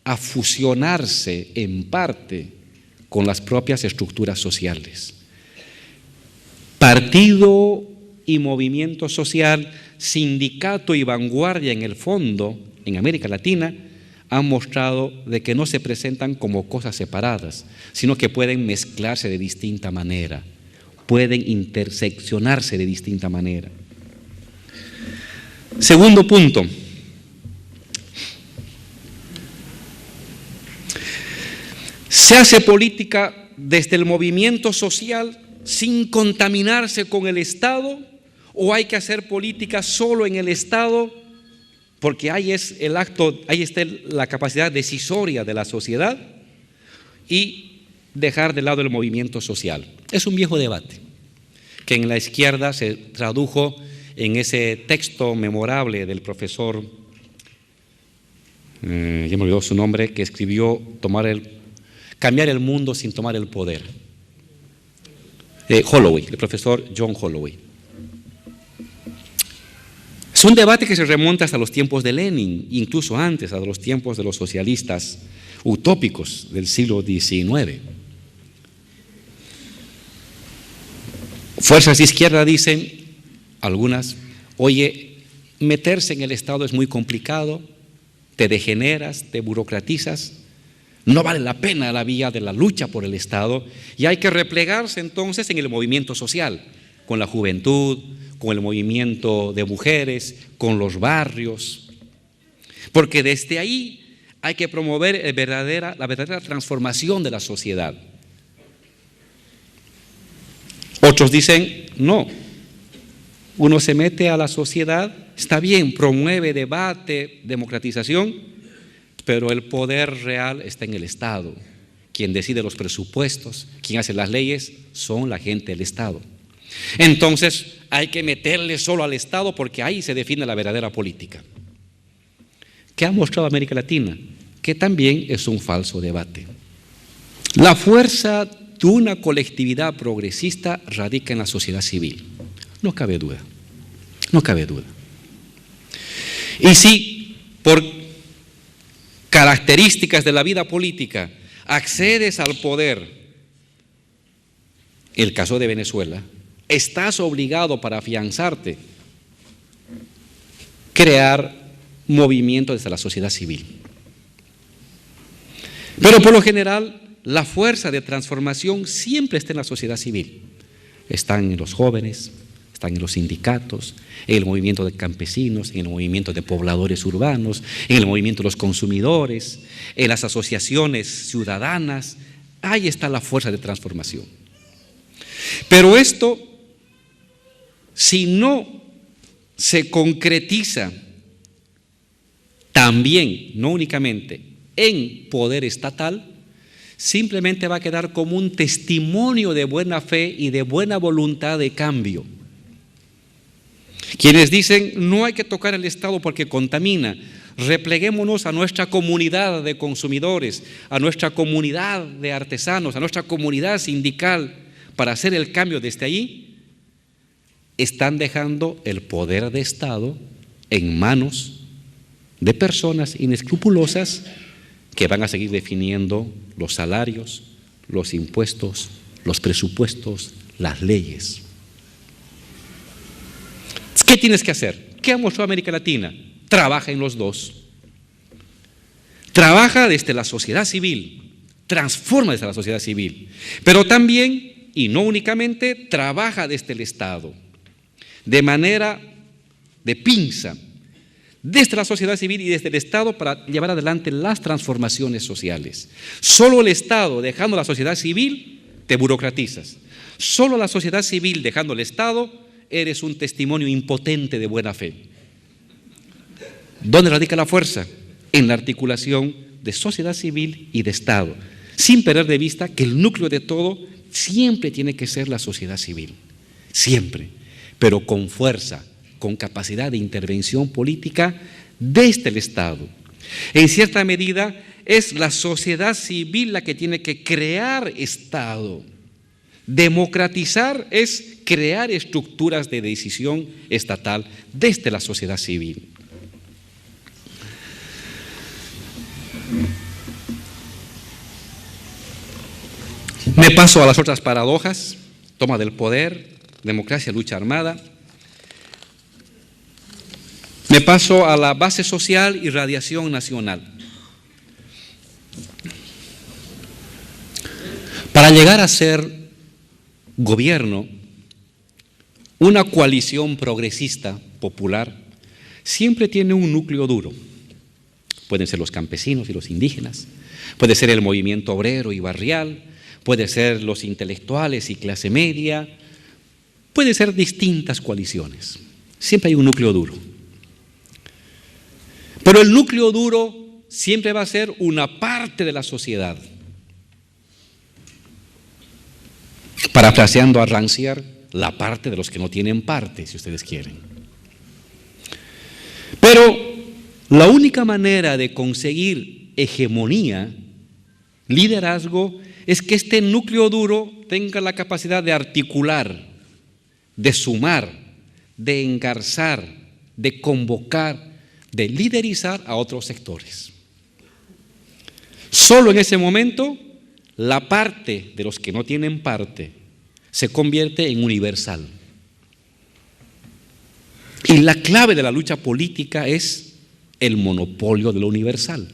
a fusionarse en parte con las propias estructuras sociales. Partido y movimiento social, sindicato y vanguardia en el fondo, en América Latina, han mostrado de que no se presentan como cosas separadas, sino que pueden mezclarse de distinta manera, pueden interseccionarse de distinta manera. Segundo punto. ¿Se hace política desde el movimiento social sin contaminarse con el Estado? ¿O hay que hacer política solo en el Estado? Porque ahí está la capacidad decisoria de la sociedad, y dejar de lado el movimiento social. Es un viejo debate que en la izquierda se tradujo en ese texto memorable del profesor, ya me olvidó su nombre, que escribió Cambiar el mundo sin tomar el poder. Holloway, el profesor John Holloway. Es un debate que se remonta hasta los tiempos de Lenin, incluso antes, a los tiempos de los socialistas utópicos del siglo XIX. Fuerzas de izquierda dicen, algunas, oye, meterse en el Estado es muy complicado, te degeneras, te burocratizas, no vale la pena la vía de la lucha por el Estado, y hay que replegarse entonces en el movimiento social, con la juventud, con el movimiento de mujeres, con los barrios, porque desde ahí hay que promover la verdadera transformación de la sociedad. Otros dicen, no, uno se mete a la sociedad, está bien, promueve debate, democratización, pero el poder real está en el Estado. Quien decide los presupuestos, quien hace las leyes, son la gente del Estado. Entonces hay que meterle solo al Estado porque ahí se define la verdadera política. ¿Qué ha mostrado América Latina? Que también es un falso debate. La fuerza de una colectividad progresista radica en la sociedad civil. No cabe duda. No cabe duda. Y si por características de la vida política accedes al poder, el caso de Venezuela, estás obligado para afianzarte crear movimientos desde la sociedad civil. Pero por lo general la fuerza de transformación siempre está en la sociedad civil. Están en los jóvenes, están en los sindicatos, en el movimiento de campesinos, en el movimiento de pobladores urbanos, en el movimiento de los consumidores, en las asociaciones ciudadanas. Ahí está la fuerza de transformación. Pero esto, si no se concretiza también, no únicamente en poder estatal, simplemente va a quedar como un testimonio de buena fe y de buena voluntad de cambio. Quienes dicen no hay que tocar el Estado porque contamina, repleguémonos a nuestra comunidad de consumidores, a nuestra comunidad de artesanos, a nuestra comunidad sindical para hacer el cambio desde ahí, están dejando el poder de Estado en manos de personas inescrupulosas que van a seguir definiendo los salarios, los impuestos, los presupuestos, las leyes. ¿Qué tienes que hacer? ¿Qué ha mostrado América Latina? Trabaja en los dos. Trabaja desde la sociedad civil, transforma desde la sociedad civil, pero también, y no únicamente, trabaja desde el Estado, de manera de pinza, desde la sociedad civil y desde el Estado para llevar adelante las transformaciones sociales. Solo el Estado, dejando la sociedad civil, te burocratizas. Solo la sociedad civil, dejando el Estado, eres un testimonio impotente de buena fe. ¿Dónde radica la fuerza? En la articulación de sociedad civil y de Estado, sin perder de vista que el núcleo de todo siempre tiene que ser la sociedad civil, siempre, pero con fuerza, con capacidad de intervención política desde el Estado. En cierta medida es la sociedad civil la que tiene que crear Estado. Democratizar es crear estructuras de decisión estatal desde la sociedad civil. Me paso a las otras paradojas: toma del poder, democracia, lucha armada. Me paso a la base social y radiación nacional. Para llegar a ser gobierno, una coalición progresista, popular, siempre tiene un núcleo duro. Pueden ser los campesinos y los indígenas, puede ser el movimiento obrero y barrial, puede ser los intelectuales y clase media, puede ser distintas coaliciones. Siempre hay un núcleo duro. Pero el núcleo duro siempre va a ser una parte de la sociedad. Parafraseando a Rancière, la parte de los que no tienen parte, si ustedes quieren. Pero la única manera de conseguir hegemonía, liderazgo, es que este núcleo duro tenga la capacidad de articular, de sumar, de engarzar, de convocar, de liderizar a otros sectores. Solo en ese momento, la parte de los que no tienen parte se convierte en universal. Y la clave de la lucha política es el monopolio de lo universal.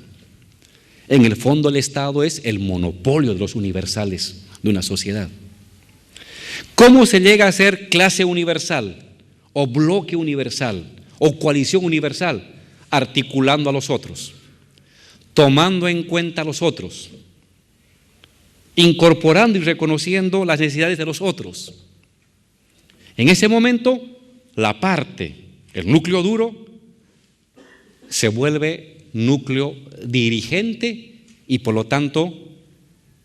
En el fondo, el Estado es el monopolio de los universales de una sociedad. ¿Cómo se llega a ser clase universal, o bloque universal, o coalición universal? Articulando a los otros, tomando en cuenta a los otros, incorporando y reconociendo las necesidades de los otros. En ese momento, la parte, el núcleo duro, se vuelve núcleo dirigente y por lo tanto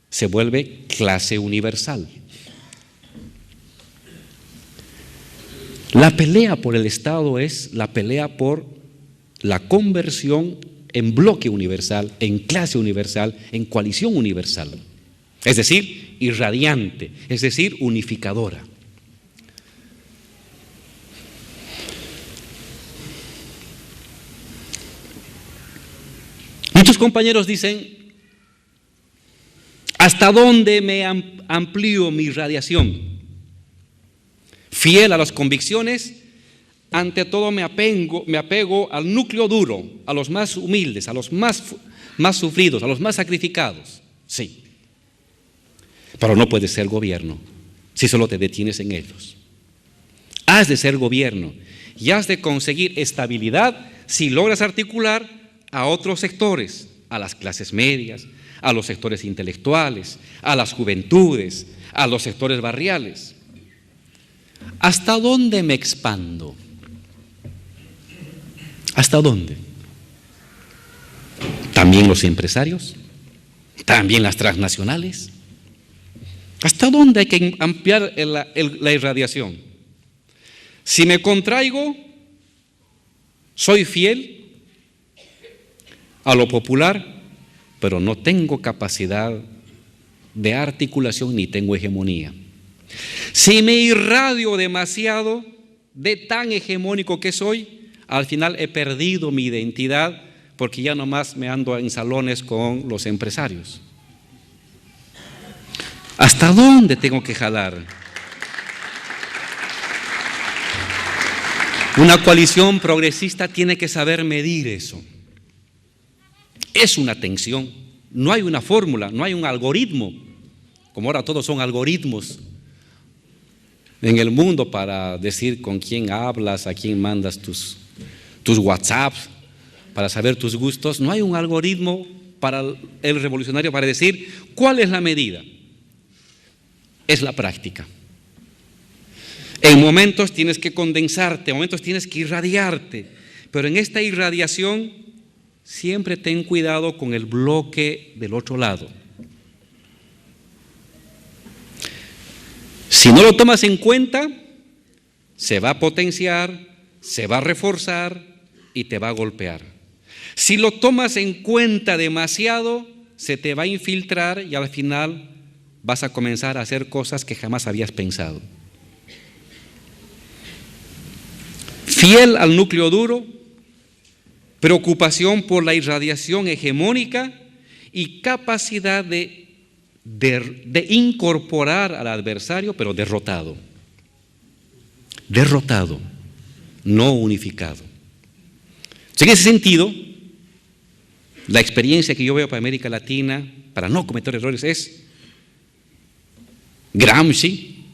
se vuelve clase universal. La pelea por el Estado es la pelea por la conversión en bloque universal, en clase universal, en coalición universal. Es decir, irradiante, es decir, unificadora. Muchos compañeros dicen, ¿hasta dónde me amplío mi radiación? Fiel a las convicciones, ante todo me apego al núcleo duro, a los más humildes, a los más sufridos, a los más sacrificados. Sí. Pero no puede ser gobierno si solo te detienes en ellos. Has de ser gobierno y has de conseguir estabilidad si logras articular a otros sectores, a las clases medias, a los sectores intelectuales, a las juventudes, a los sectores barriales. ¿Hasta dónde me expando? ¿Hasta dónde? ¿También los empresarios? ¿También las transnacionales? ¿Hasta dónde hay que ampliar la irradiación? Si me contraigo, soy fiel a lo popular, pero no tengo capacidad de articulación ni tengo hegemonía. Si me irradio demasiado de tan hegemónico que soy, al final he perdido mi identidad porque ya nomás me ando en salones con los empresarios. ¿Hasta dónde tengo que jalar? Una coalición progresista tiene que saber medir eso. Es una tensión, no hay una fórmula, no hay un algoritmo, como ahora todos son algoritmos en el mundo para decir con quién hablas, a quién mandas tus WhatsApps, para saber tus gustos. No hay un algoritmo para el revolucionario para decir cuál es la medida. Es la práctica. En momentos tienes que condensarte, en momentos tienes que irradiarte, pero en esta irradiación siempre ten cuidado con el bloque del otro lado. Si no lo tomas en cuenta, se va a potenciar, se va a reforzar y te va a golpear. Si lo tomas en cuenta demasiado, se te va a infiltrar y al final vas a comenzar a hacer cosas que jamás habías pensado. Fiel al núcleo duro, preocupación por la irradiación hegemónica y capacidad de incorporar al adversario, pero derrotado. Derrotado, no unificado. En ese sentido, la experiencia que yo veo para América Latina, para no cometer errores, es Gramsci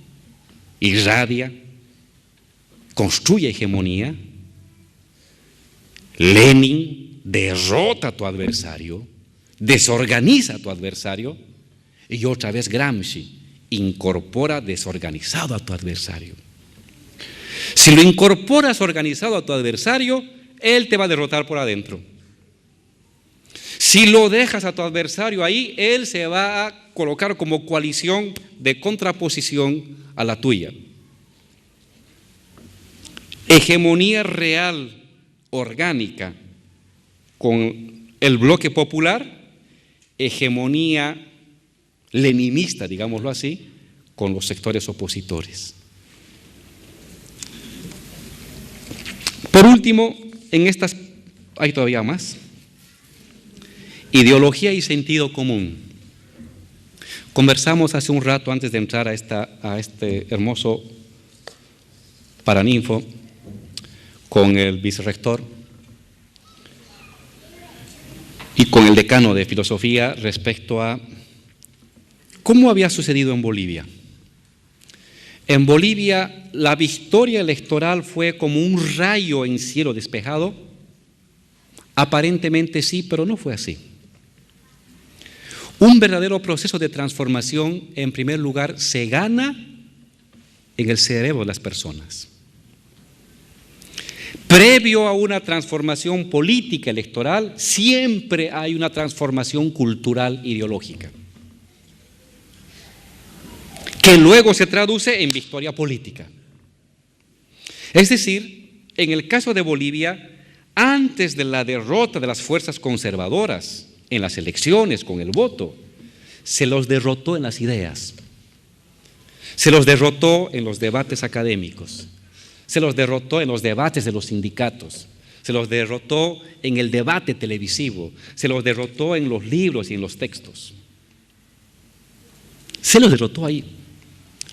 irradia, construye hegemonía. Lenin derrota a tu adversario, desorganiza a tu adversario, y otra vez Gramsci incorpora desorganizado a tu adversario. Si lo incorporas organizado a tu adversario, él te va a derrotar por adentro. Si lo dejas a tu adversario ahí, él se va a colocar como coalición de contraposición a la tuya. Hegemonía real, orgánica, con el bloque popular, hegemonía leninista, digámoslo así, con los sectores opositores. Por último, en estas hay todavía más. Ideología y sentido común. Conversamos hace un rato antes de entrar a este hermoso paraninfo con el vicerrector y con el decano de filosofía respecto a cómo había sucedido en Bolivia. En Bolivia la victoria electoral fue como un rayo en cielo despejado. Aparentemente sí, pero no fue así. Un verdadero proceso de transformación, en primer lugar, se gana en el cerebro de las personas. Previo a una transformación política electoral, siempre hay una transformación cultural ideológica, que luego se traduce en victoria política. Es decir, en el caso de Bolivia, antes de la derrota de las fuerzas conservadoras en las elecciones con el voto, se los derrotó en las ideas, se los derrotó en los debates académicos, se los derrotó en los debates de los sindicatos, se los derrotó en el debate televisivo, se los derrotó en los libros y en los textos. Se los derrotó ahí.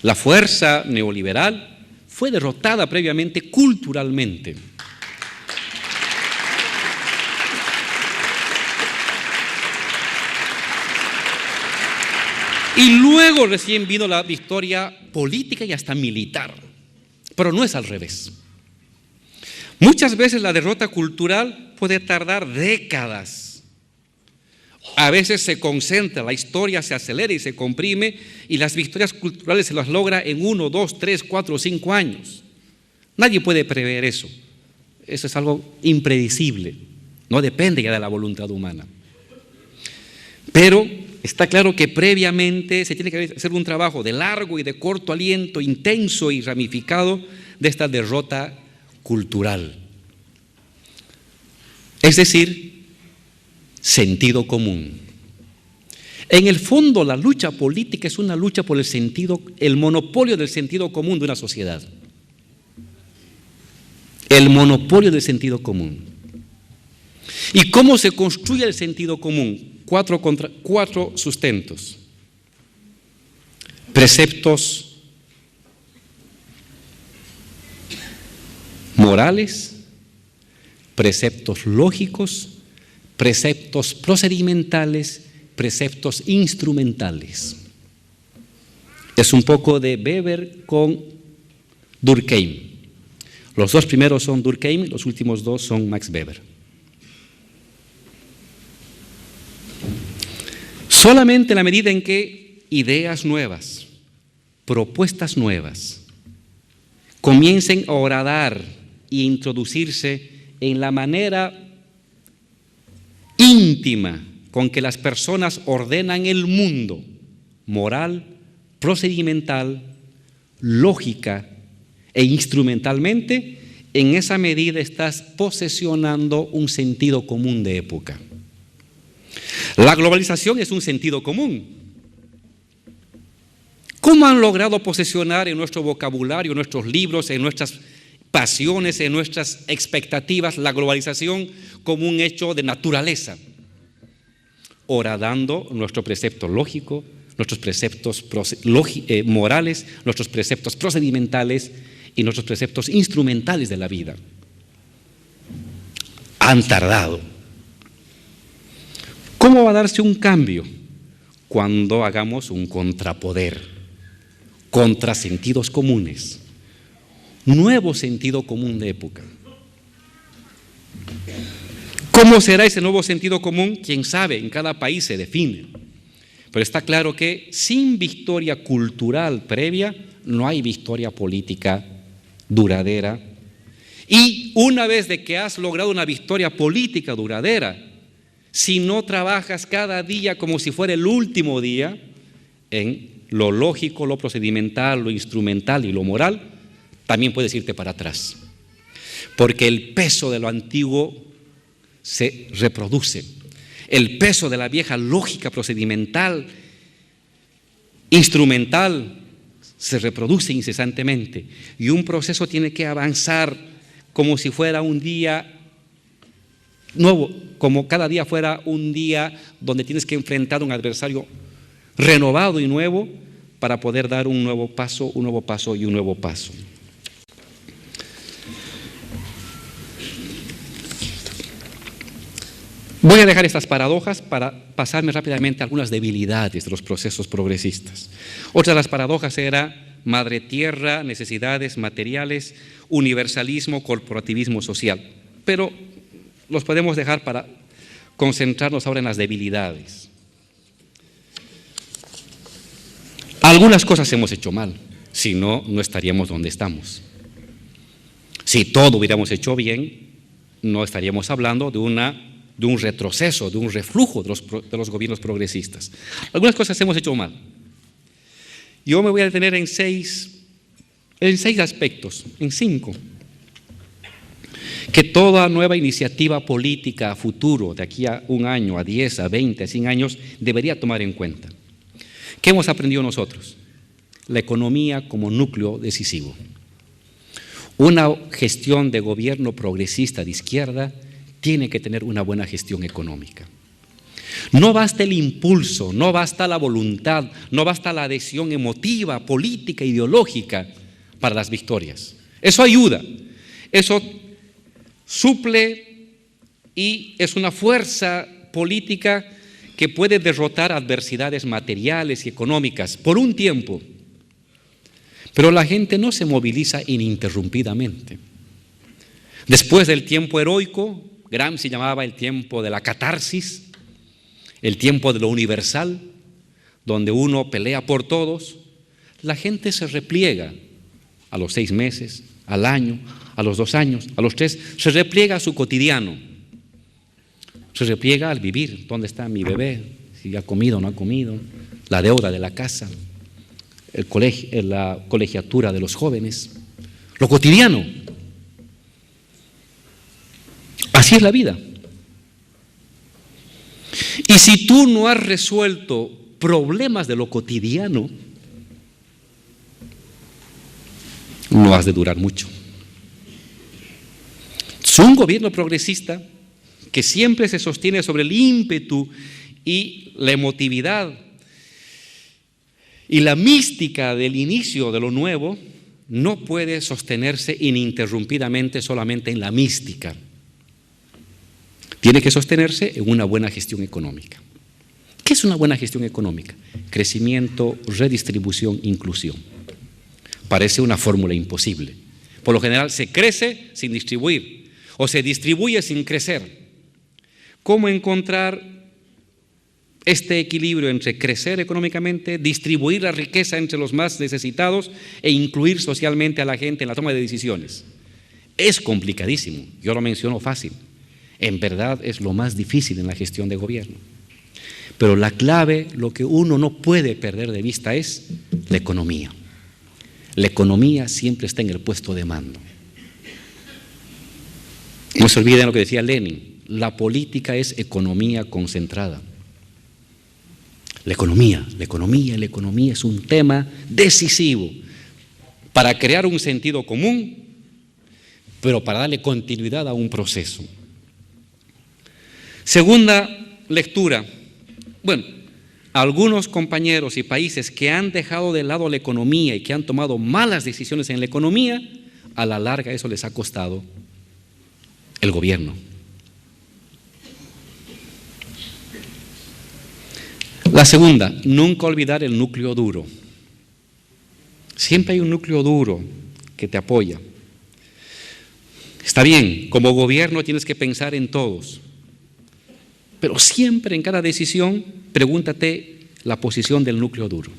La fuerza neoliberal fue derrotada previamente culturalmente. Y luego recién vino la victoria política y hasta militar. Pero no es al revés. Muchas veces la derrota cultural puede tardar décadas. A veces se concentra, la historia se acelera y se comprime, y las victorias culturales se las logra en 1, 2, 3, 4, 5 años. Nadie puede prever eso. Eso es algo impredecible. No depende ya de la voluntad humana. Pero está claro que previamente se tiene que hacer un trabajo de largo y de corto aliento, intenso y ramificado de esta derrota cultural. Es decir, sentido común. En el fondo, la lucha política es una lucha por el monopolio del sentido común de una sociedad. El monopolio del sentido común. ¿Y cómo se construye el sentido común? Cuatro sustentos. Preceptos morales, preceptos lógicos, preceptos procedimentales, preceptos instrumentales. Es un poco de Weber con Durkheim. Los dos primeros son Durkheim, los últimos dos son Max Weber. Solamente en la medida en que ideas nuevas, propuestas nuevas, comiencen a horadar e introducirse en la manera íntima con que las personas ordenan el mundo, moral, procedimental, lógica e instrumentalmente, en esa medida estás posesionando un sentido común de época. La globalización es un sentido común. ¿Cómo han logrado posesionar en nuestro vocabulario, en nuestros libros, en nuestras pasiones, en nuestras expectativas, la globalización como un hecho de naturaleza? Horadando nuestro precepto lógico, nuestros preceptos morales, nuestros preceptos procedimentales y nuestros preceptos instrumentales de la vida. Han tardado. ¿Cómo va a darse un cambio? Cuando hagamos un contrapoder, contrasentidos comunes, nuevo sentido común de época. ¿Cómo será ese nuevo sentido común? Quién sabe, en cada país se define. Pero está claro que sin victoria cultural previa no hay victoria política duradera. Y una vez de que has logrado una victoria política duradera, si no trabajas cada día como si fuera el último día en lo lógico, lo procedimental, lo instrumental y lo moral, también puedes irte para atrás. Porque el peso de lo antiguo se reproduce. El peso de la vieja lógica procedimental, instrumental, se reproduce incesantemente. Y un proceso tiene que avanzar como si fuera un día nuevo, como cada día fuera un día donde tienes que enfrentar a un adversario renovado y nuevo para poder dar un nuevo paso y un nuevo paso. Voy a dejar estas paradojas para pasarme rápidamente a algunas debilidades de los procesos progresistas. Otra de las paradojas era madre tierra, necesidades materiales, universalismo, corporativismo social. Pero los podemos dejar para concentrarnos ahora en las debilidades. Algunas cosas hemos hecho mal, si no, no estaríamos donde estamos. Si todo hubiéramos hecho bien, no estaríamos hablando de un retroceso, de un reflujo de los gobiernos progresistas. Algunas cosas hemos hecho mal. Yo me voy a detener en seis aspectos, en 5. Que toda nueva iniciativa política a futuro, de aquí a 1 año, a 10, a 20, a 100 años, debería tomar en cuenta. ¿Qué hemos aprendido nosotros? La economía como núcleo decisivo. Una gestión de gobierno progresista de izquierda tiene que tener una buena gestión económica. No basta el impulso, no basta la voluntad, no basta la adhesión emotiva, política, ideológica para las victorias. Eso ayuda, eso suple y es una fuerza política que puede derrotar adversidades materiales y económicas por un tiempo, pero la gente no se moviliza ininterrumpidamente. Después del tiempo heroico, Gramsci llamaba el tiempo de la catarsis, el tiempo de lo universal, donde uno pelea por todos, la gente se repliega a los 6 meses, al año, a los 2 años, a los 3, se repliega a su cotidiano, se repliega al vivir. ¿Dónde está mi bebé? Si ha comido o no ha comido, la deuda de la casa, el colegio, la colegiatura de los jóvenes, lo cotidiano. Así es la vida. Y si tú no has resuelto problemas de lo cotidiano, no has de durar mucho. Es un gobierno progresista que siempre se sostiene sobre el ímpetu y la emotividad y la mística del inicio de lo nuevo, no puede sostenerse ininterrumpidamente solamente en la mística. Tiene que sostenerse en una buena gestión económica. ¿Qué es una buena gestión económica? Crecimiento, redistribución, inclusión. Parece una fórmula imposible. Por lo general se crece sin distribuir o se distribuye sin crecer. ¿Cómo encontrar este equilibrio entre crecer económicamente, distribuir la riqueza entre los más necesitados e incluir socialmente a la gente en la toma de decisiones? Es complicadísimo, yo lo menciono fácil. En verdad es lo más difícil en la gestión de gobierno. Pero la clave, lo que uno no puede perder de vista es la economía. La economía siempre está en el puesto de mando. No se olviden lo que decía Lenin, la política es economía concentrada. La economía es un tema decisivo para crear un sentido común, pero para darle continuidad a un proceso. Segunda lectura. Bueno, algunos compañeros y países que han dejado de lado la economía y que han tomado malas decisiones en la economía, a la larga eso les ha costado el gobierno. La segunda, nunca olvidar el núcleo duro. Siempre hay un núcleo duro que te apoya. Está bien, como gobierno tienes que pensar en todos, pero siempre en cada decisión pregúntate la posición del núcleo duro.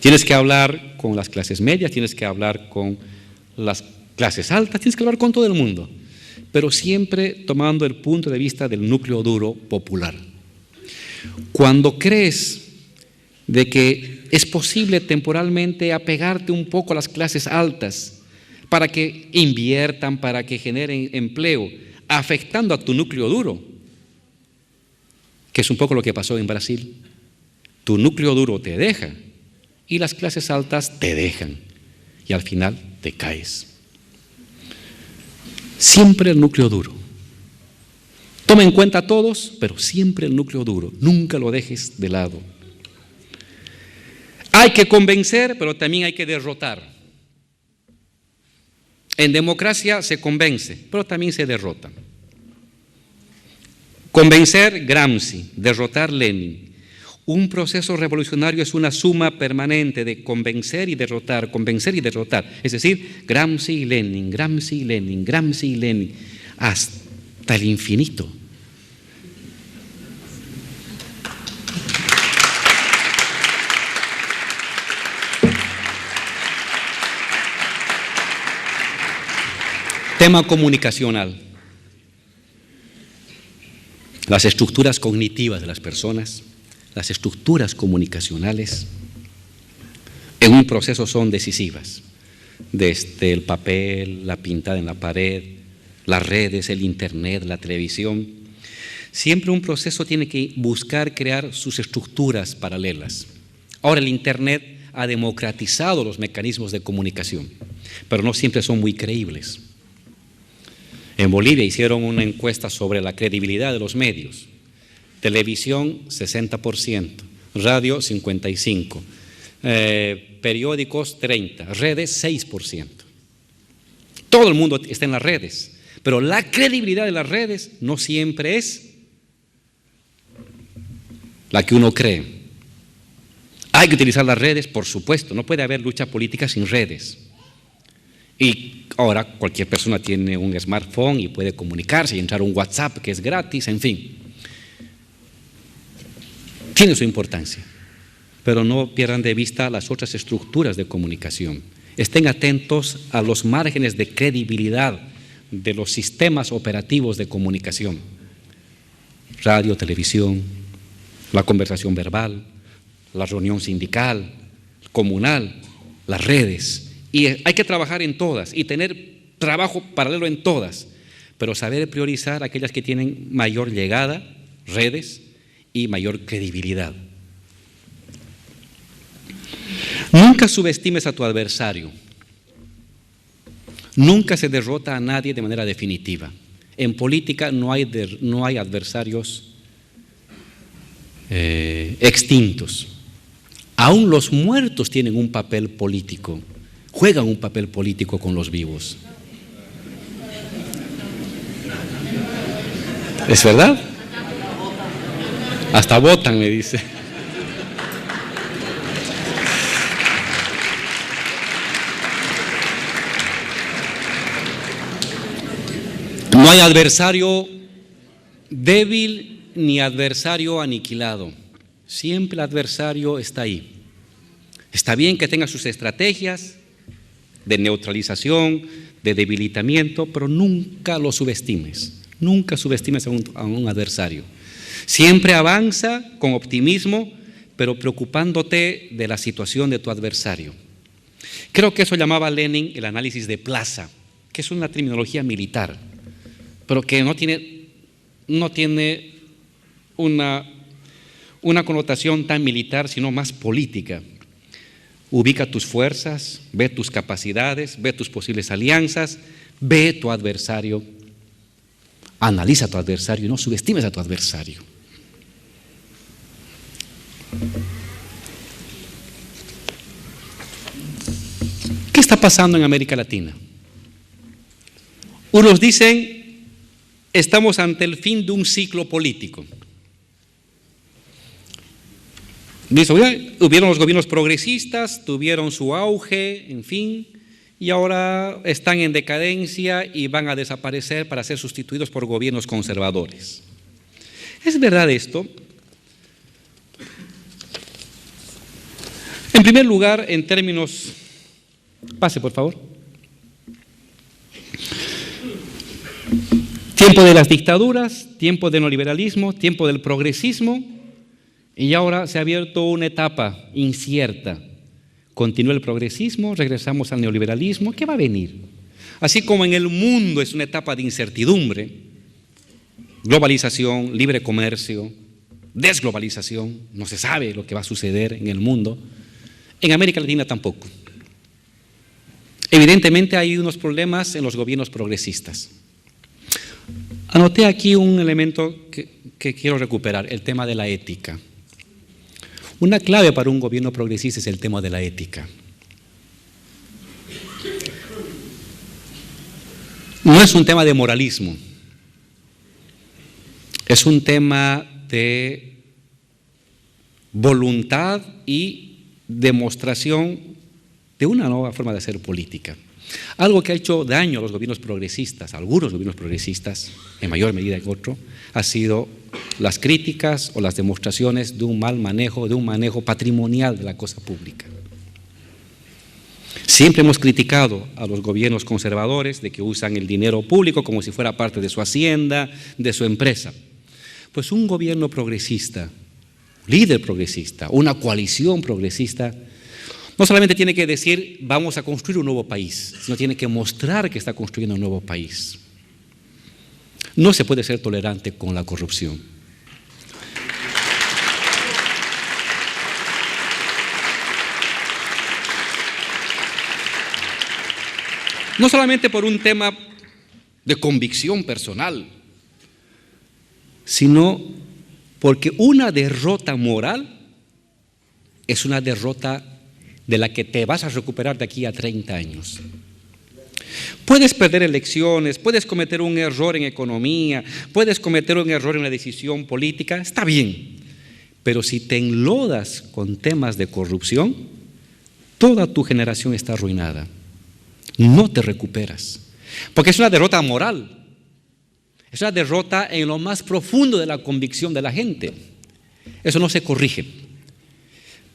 Tienes que hablar con las clases medias, tienes que hablar con las clases altas, tienes que hablar con todo el mundo, pero siempre tomando el punto de vista del núcleo duro popular. Cuando crees de que es posible temporalmente apegarte un poco a las clases altas para que inviertan, para que generen empleo, afectando a tu núcleo duro, que es un poco lo que pasó en Brasil. Tu núcleo duro te deja y las clases altas te dejan y al final te caes. Siempre el núcleo duro. Toma en cuenta a todos, pero siempre el núcleo duro. Nunca lo dejes de lado. Hay que convencer, pero también hay que derrotar. En democracia se convence, pero también se derrota. Convencer, Gramsci; derrotar, Lenin. Un proceso revolucionario es una suma permanente de convencer y derrotar, es decir, Gramsci y Lenin, Gramsci y Lenin, Gramsci y Lenin, hasta el infinito. Tema comunicacional. Las estructuras cognitivas de las personas, las estructuras comunicacionales, en un proceso son decisivas. Desde el papel, la pintada en la pared, las redes, el internet, la televisión. Siempre un proceso tiene que buscar crear sus estructuras paralelas. Ahora el internet ha democratizado los mecanismos de comunicación, pero no siempre son muy creíbles. En Bolivia hicieron una encuesta sobre la credibilidad de los medios. Televisión, 60%, radio, 55%, periódicos, 30%, redes, 6%. Todo el mundo está en las redes, pero la credibilidad de las redes no siempre es la que uno cree. Hay que utilizar las redes, por supuesto, no puede haber lucha política sin redes. Y ahora cualquier persona tiene un smartphone y puede comunicarse y entrar a un WhatsApp que es gratis, en fin. Tiene su importancia, pero no pierdan de vista las otras estructuras de comunicación. Estén atentos a los márgenes de credibilidad de los sistemas operativos de comunicación. Radio, televisión, la conversación verbal, la reunión sindical, comunal, las redes. Y hay que trabajar en todas y tener trabajo paralelo en todas, pero saber priorizar aquellas que tienen mayor llegada, redes, y mayor credibilidad. Nunca subestimes a tu adversario. Nunca se derrota a nadie de manera definitiva. En política no hay adversarios extintos. Aún los muertos tienen un papel político, juegan un papel político con los vivos. ¿Es verdad? Hasta votan, me dice. No hay adversario débil ni adversario aniquilado. Siempre el adversario está ahí. Está bien que tenga sus estrategias de neutralización, de debilitamiento, pero nunca lo subestimes. Nunca subestimes a un adversario. Siempre avanza con optimismo, pero preocupándote de la situación de tu adversario. Creo que eso llamaba Lenin el análisis de plaza, que es una terminología militar, pero que no tiene una connotación tan militar, sino más política. Ubica tus fuerzas, ve tus capacidades, ve tus posibles alianzas, ve tu adversario, analiza a tu adversario y no subestimes a tu adversario. ¿Qué está pasando en América Latina? Unos dicen, estamos ante el fin de un ciclo político. Dicen, hubieron los gobiernos progresistas, tuvieron su auge, en fin, y ahora están en decadencia y van a desaparecer para ser sustituidos por gobiernos conservadores. ¿Es verdad esto? En primer lugar, en términos... Pase, por favor. Tiempo de las dictaduras, tiempo del neoliberalismo, tiempo del progresismo, y ahora se ha abierto una etapa incierta. Continúa el progresismo, regresamos al neoliberalismo, ¿qué va a venir? Así como en el mundo es una etapa de incertidumbre, globalización, libre comercio, desglobalización, no se sabe lo que va a suceder en el mundo. En América Latina tampoco. Evidentemente hay unos problemas en los gobiernos progresistas. Anoté aquí un elemento que quiero recuperar, el tema de la ética. Una clave para un gobierno progresista es el tema de la ética. No es un tema de moralismo, es un tema de voluntad y demostración de una nueva forma de hacer política. Algo que ha hecho daño a los gobiernos progresistas, a algunos gobiernos progresistas, en mayor medida que otros, ha sido las críticas o las demostraciones de un mal manejo, de un manejo patrimonial de la cosa pública. Siempre hemos criticado a los gobiernos conservadores de que usan el dinero público como si fuera parte de su hacienda, de su empresa. Pues un gobierno progresista, líder progresista, una coalición progresista, no solamente tiene que decir vamos a construir un nuevo país, sino tiene que mostrar que está construyendo un nuevo país. No se puede ser tolerante con la corrupción. No solamente por un tema de convicción personal, sino porque una derrota moral es una derrota de la que te vas a recuperar de aquí a 30 años. Puedes perder elecciones, puedes cometer un error en economía, puedes cometer un error en la decisión política, está bien, Pero si te enlodas con temas de corrupción, toda tu generación está arruinada. No te recuperas. Porque es una derrota moral. Es una derrota en lo más profundo de la convicción de la gente. Eso no se corrige.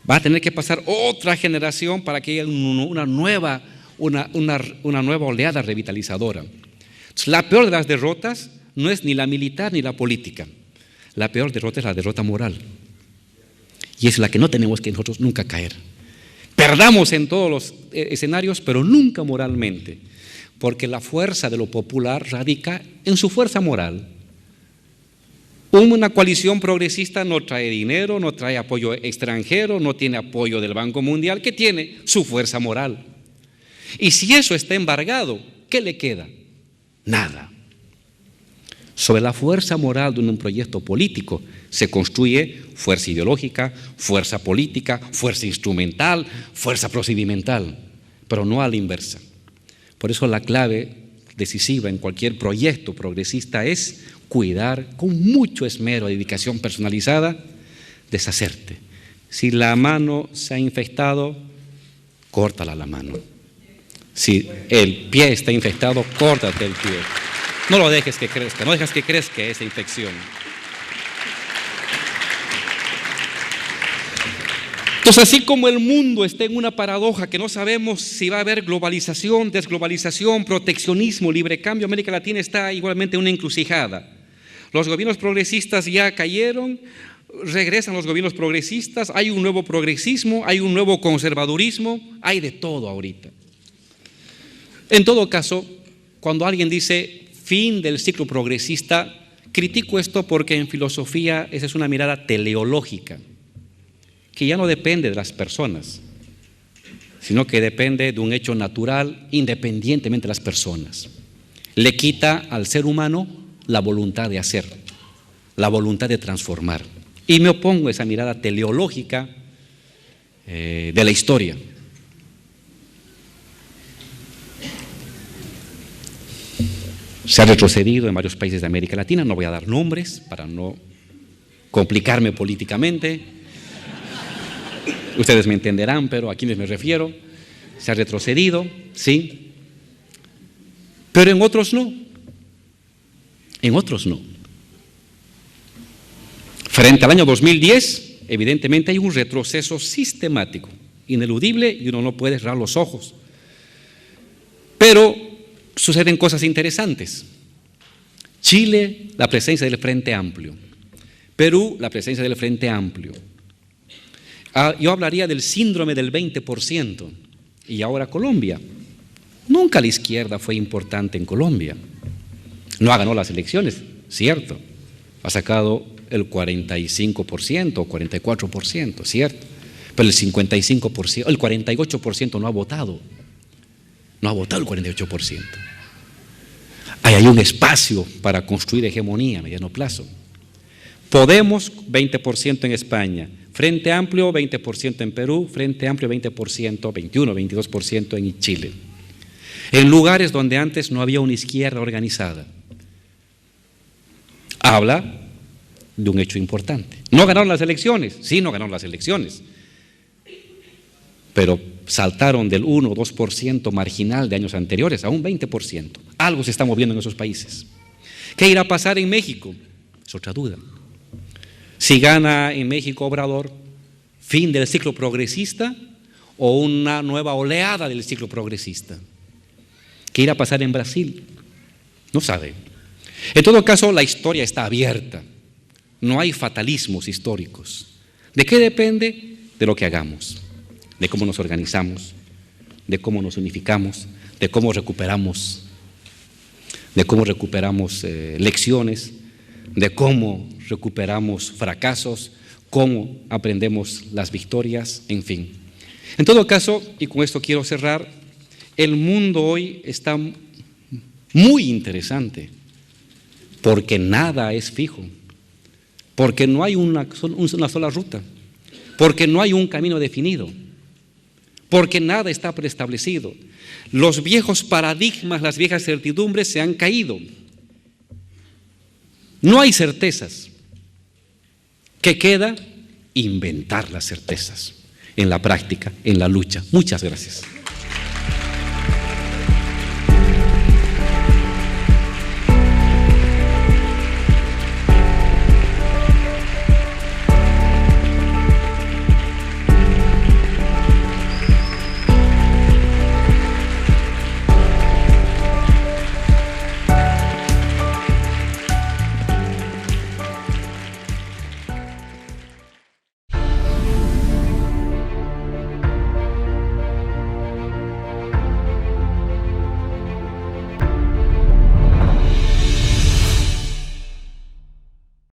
Va a tener que pasar otra generación para que haya una nueva oleada revitalizadora. Entonces, la peor de las derrotas no es ni la militar ni la política. La peor derrota es la derrota moral. Y es la que no tenemos que nosotros nunca caer. Perdamos en todos los escenarios, pero nunca moralmente. Porque la fuerza de lo popular radica en su fuerza moral. Una coalición progresista no trae dinero, no trae apoyo extranjero, no tiene apoyo del Banco Mundial, que tiene su fuerza moral. Y si eso está embargado, ¿qué le queda? Nada. Sobre la fuerza moral de un proyecto político se construye fuerza ideológica, fuerza política, fuerza instrumental, fuerza procedimental, pero no a la inversa. Por eso la clave decisiva en cualquier proyecto progresista es cuidar con mucho esmero, dedicación personalizada, deshacerte. Si la mano se ha infectado, córtala la mano. Si el pie está infectado, córtate el pie. No lo dejes que crezca, no dejes que crezca esa infección. Entonces, así como el mundo está en una paradoja que no sabemos si va a haber globalización, desglobalización, proteccionismo, libre cambio, América Latina está igualmente en una encrucijada. Los gobiernos progresistas ya cayeron, regresan los gobiernos progresistas, hay un nuevo progresismo, hay un nuevo conservadurismo, hay de todo ahorita. En todo caso, cuando alguien dice fin del ciclo progresista, critico esto porque en filosofía esa es una mirada teleológica, que ya no depende de las personas, sino que depende de un hecho natural independientemente de las personas. Le quita al ser humano la voluntad de hacer, la voluntad de transformar. Y me opongo a esa mirada teleológica de la historia. Se ha retrocedido en varios países de América Latina, no voy a dar nombres para no complicarme políticamente. Ustedes me entenderán, pero a quienes me refiero. Se ha retrocedido, sí, pero en otros no. En otros no. Frente al año 2010, evidentemente hay un retroceso sistemático, ineludible, y uno no puede cerrar los ojos. Pero suceden cosas interesantes. Chile, la presencia del Frente Amplio. Perú, la presencia del Frente Amplio. Yo hablaría del síndrome del 20%. Y ahora Colombia. Nunca la izquierda fue importante en Colombia. No ha ganado las elecciones, cierto. Ha sacado el 45% o 44%, cierto. Pero el 55%, el 48% no ha votado. No ha votado el 48%. Hay un espacio para construir hegemonía a mediano plazo. Podemos, 20% en España. Frente Amplio, 20% en Perú. Frente Amplio, 20%, 21, 22% en Chile. En lugares donde antes no había una izquierda organizada. Habla de un hecho importante. ¿No ganaron las elecciones? Sí, no ganaron las elecciones. Pero saltaron del 1 o 2% marginal de años anteriores a un 20%. Algo se está moviendo en esos países. ¿Qué irá a pasar en México? Es otra duda. Si gana en México Obrador, fin del ciclo progresista o una nueva oleada del ciclo progresista. ¿Qué irá a pasar en Brasil? No sabe. En todo caso, la historia está abierta. No hay fatalismos históricos. ¿De qué depende? De lo que hagamos, de cómo nos organizamos, de cómo nos unificamos, de cómo recuperamos lecciones, de cómo recuperamos fracasos, cómo aprendemos las victorias, en fin. En todo caso, y con esto quiero cerrar, el mundo hoy está muy interesante, porque nada es fijo, porque no hay una sola ruta, porque no hay un camino definido, porque nada está preestablecido. Los viejos paradigmas, las viejas certidumbres se han caído. No hay certezas. ¿Qué queda? inventar las certezas en la práctica, en la lucha. Muchas gracias.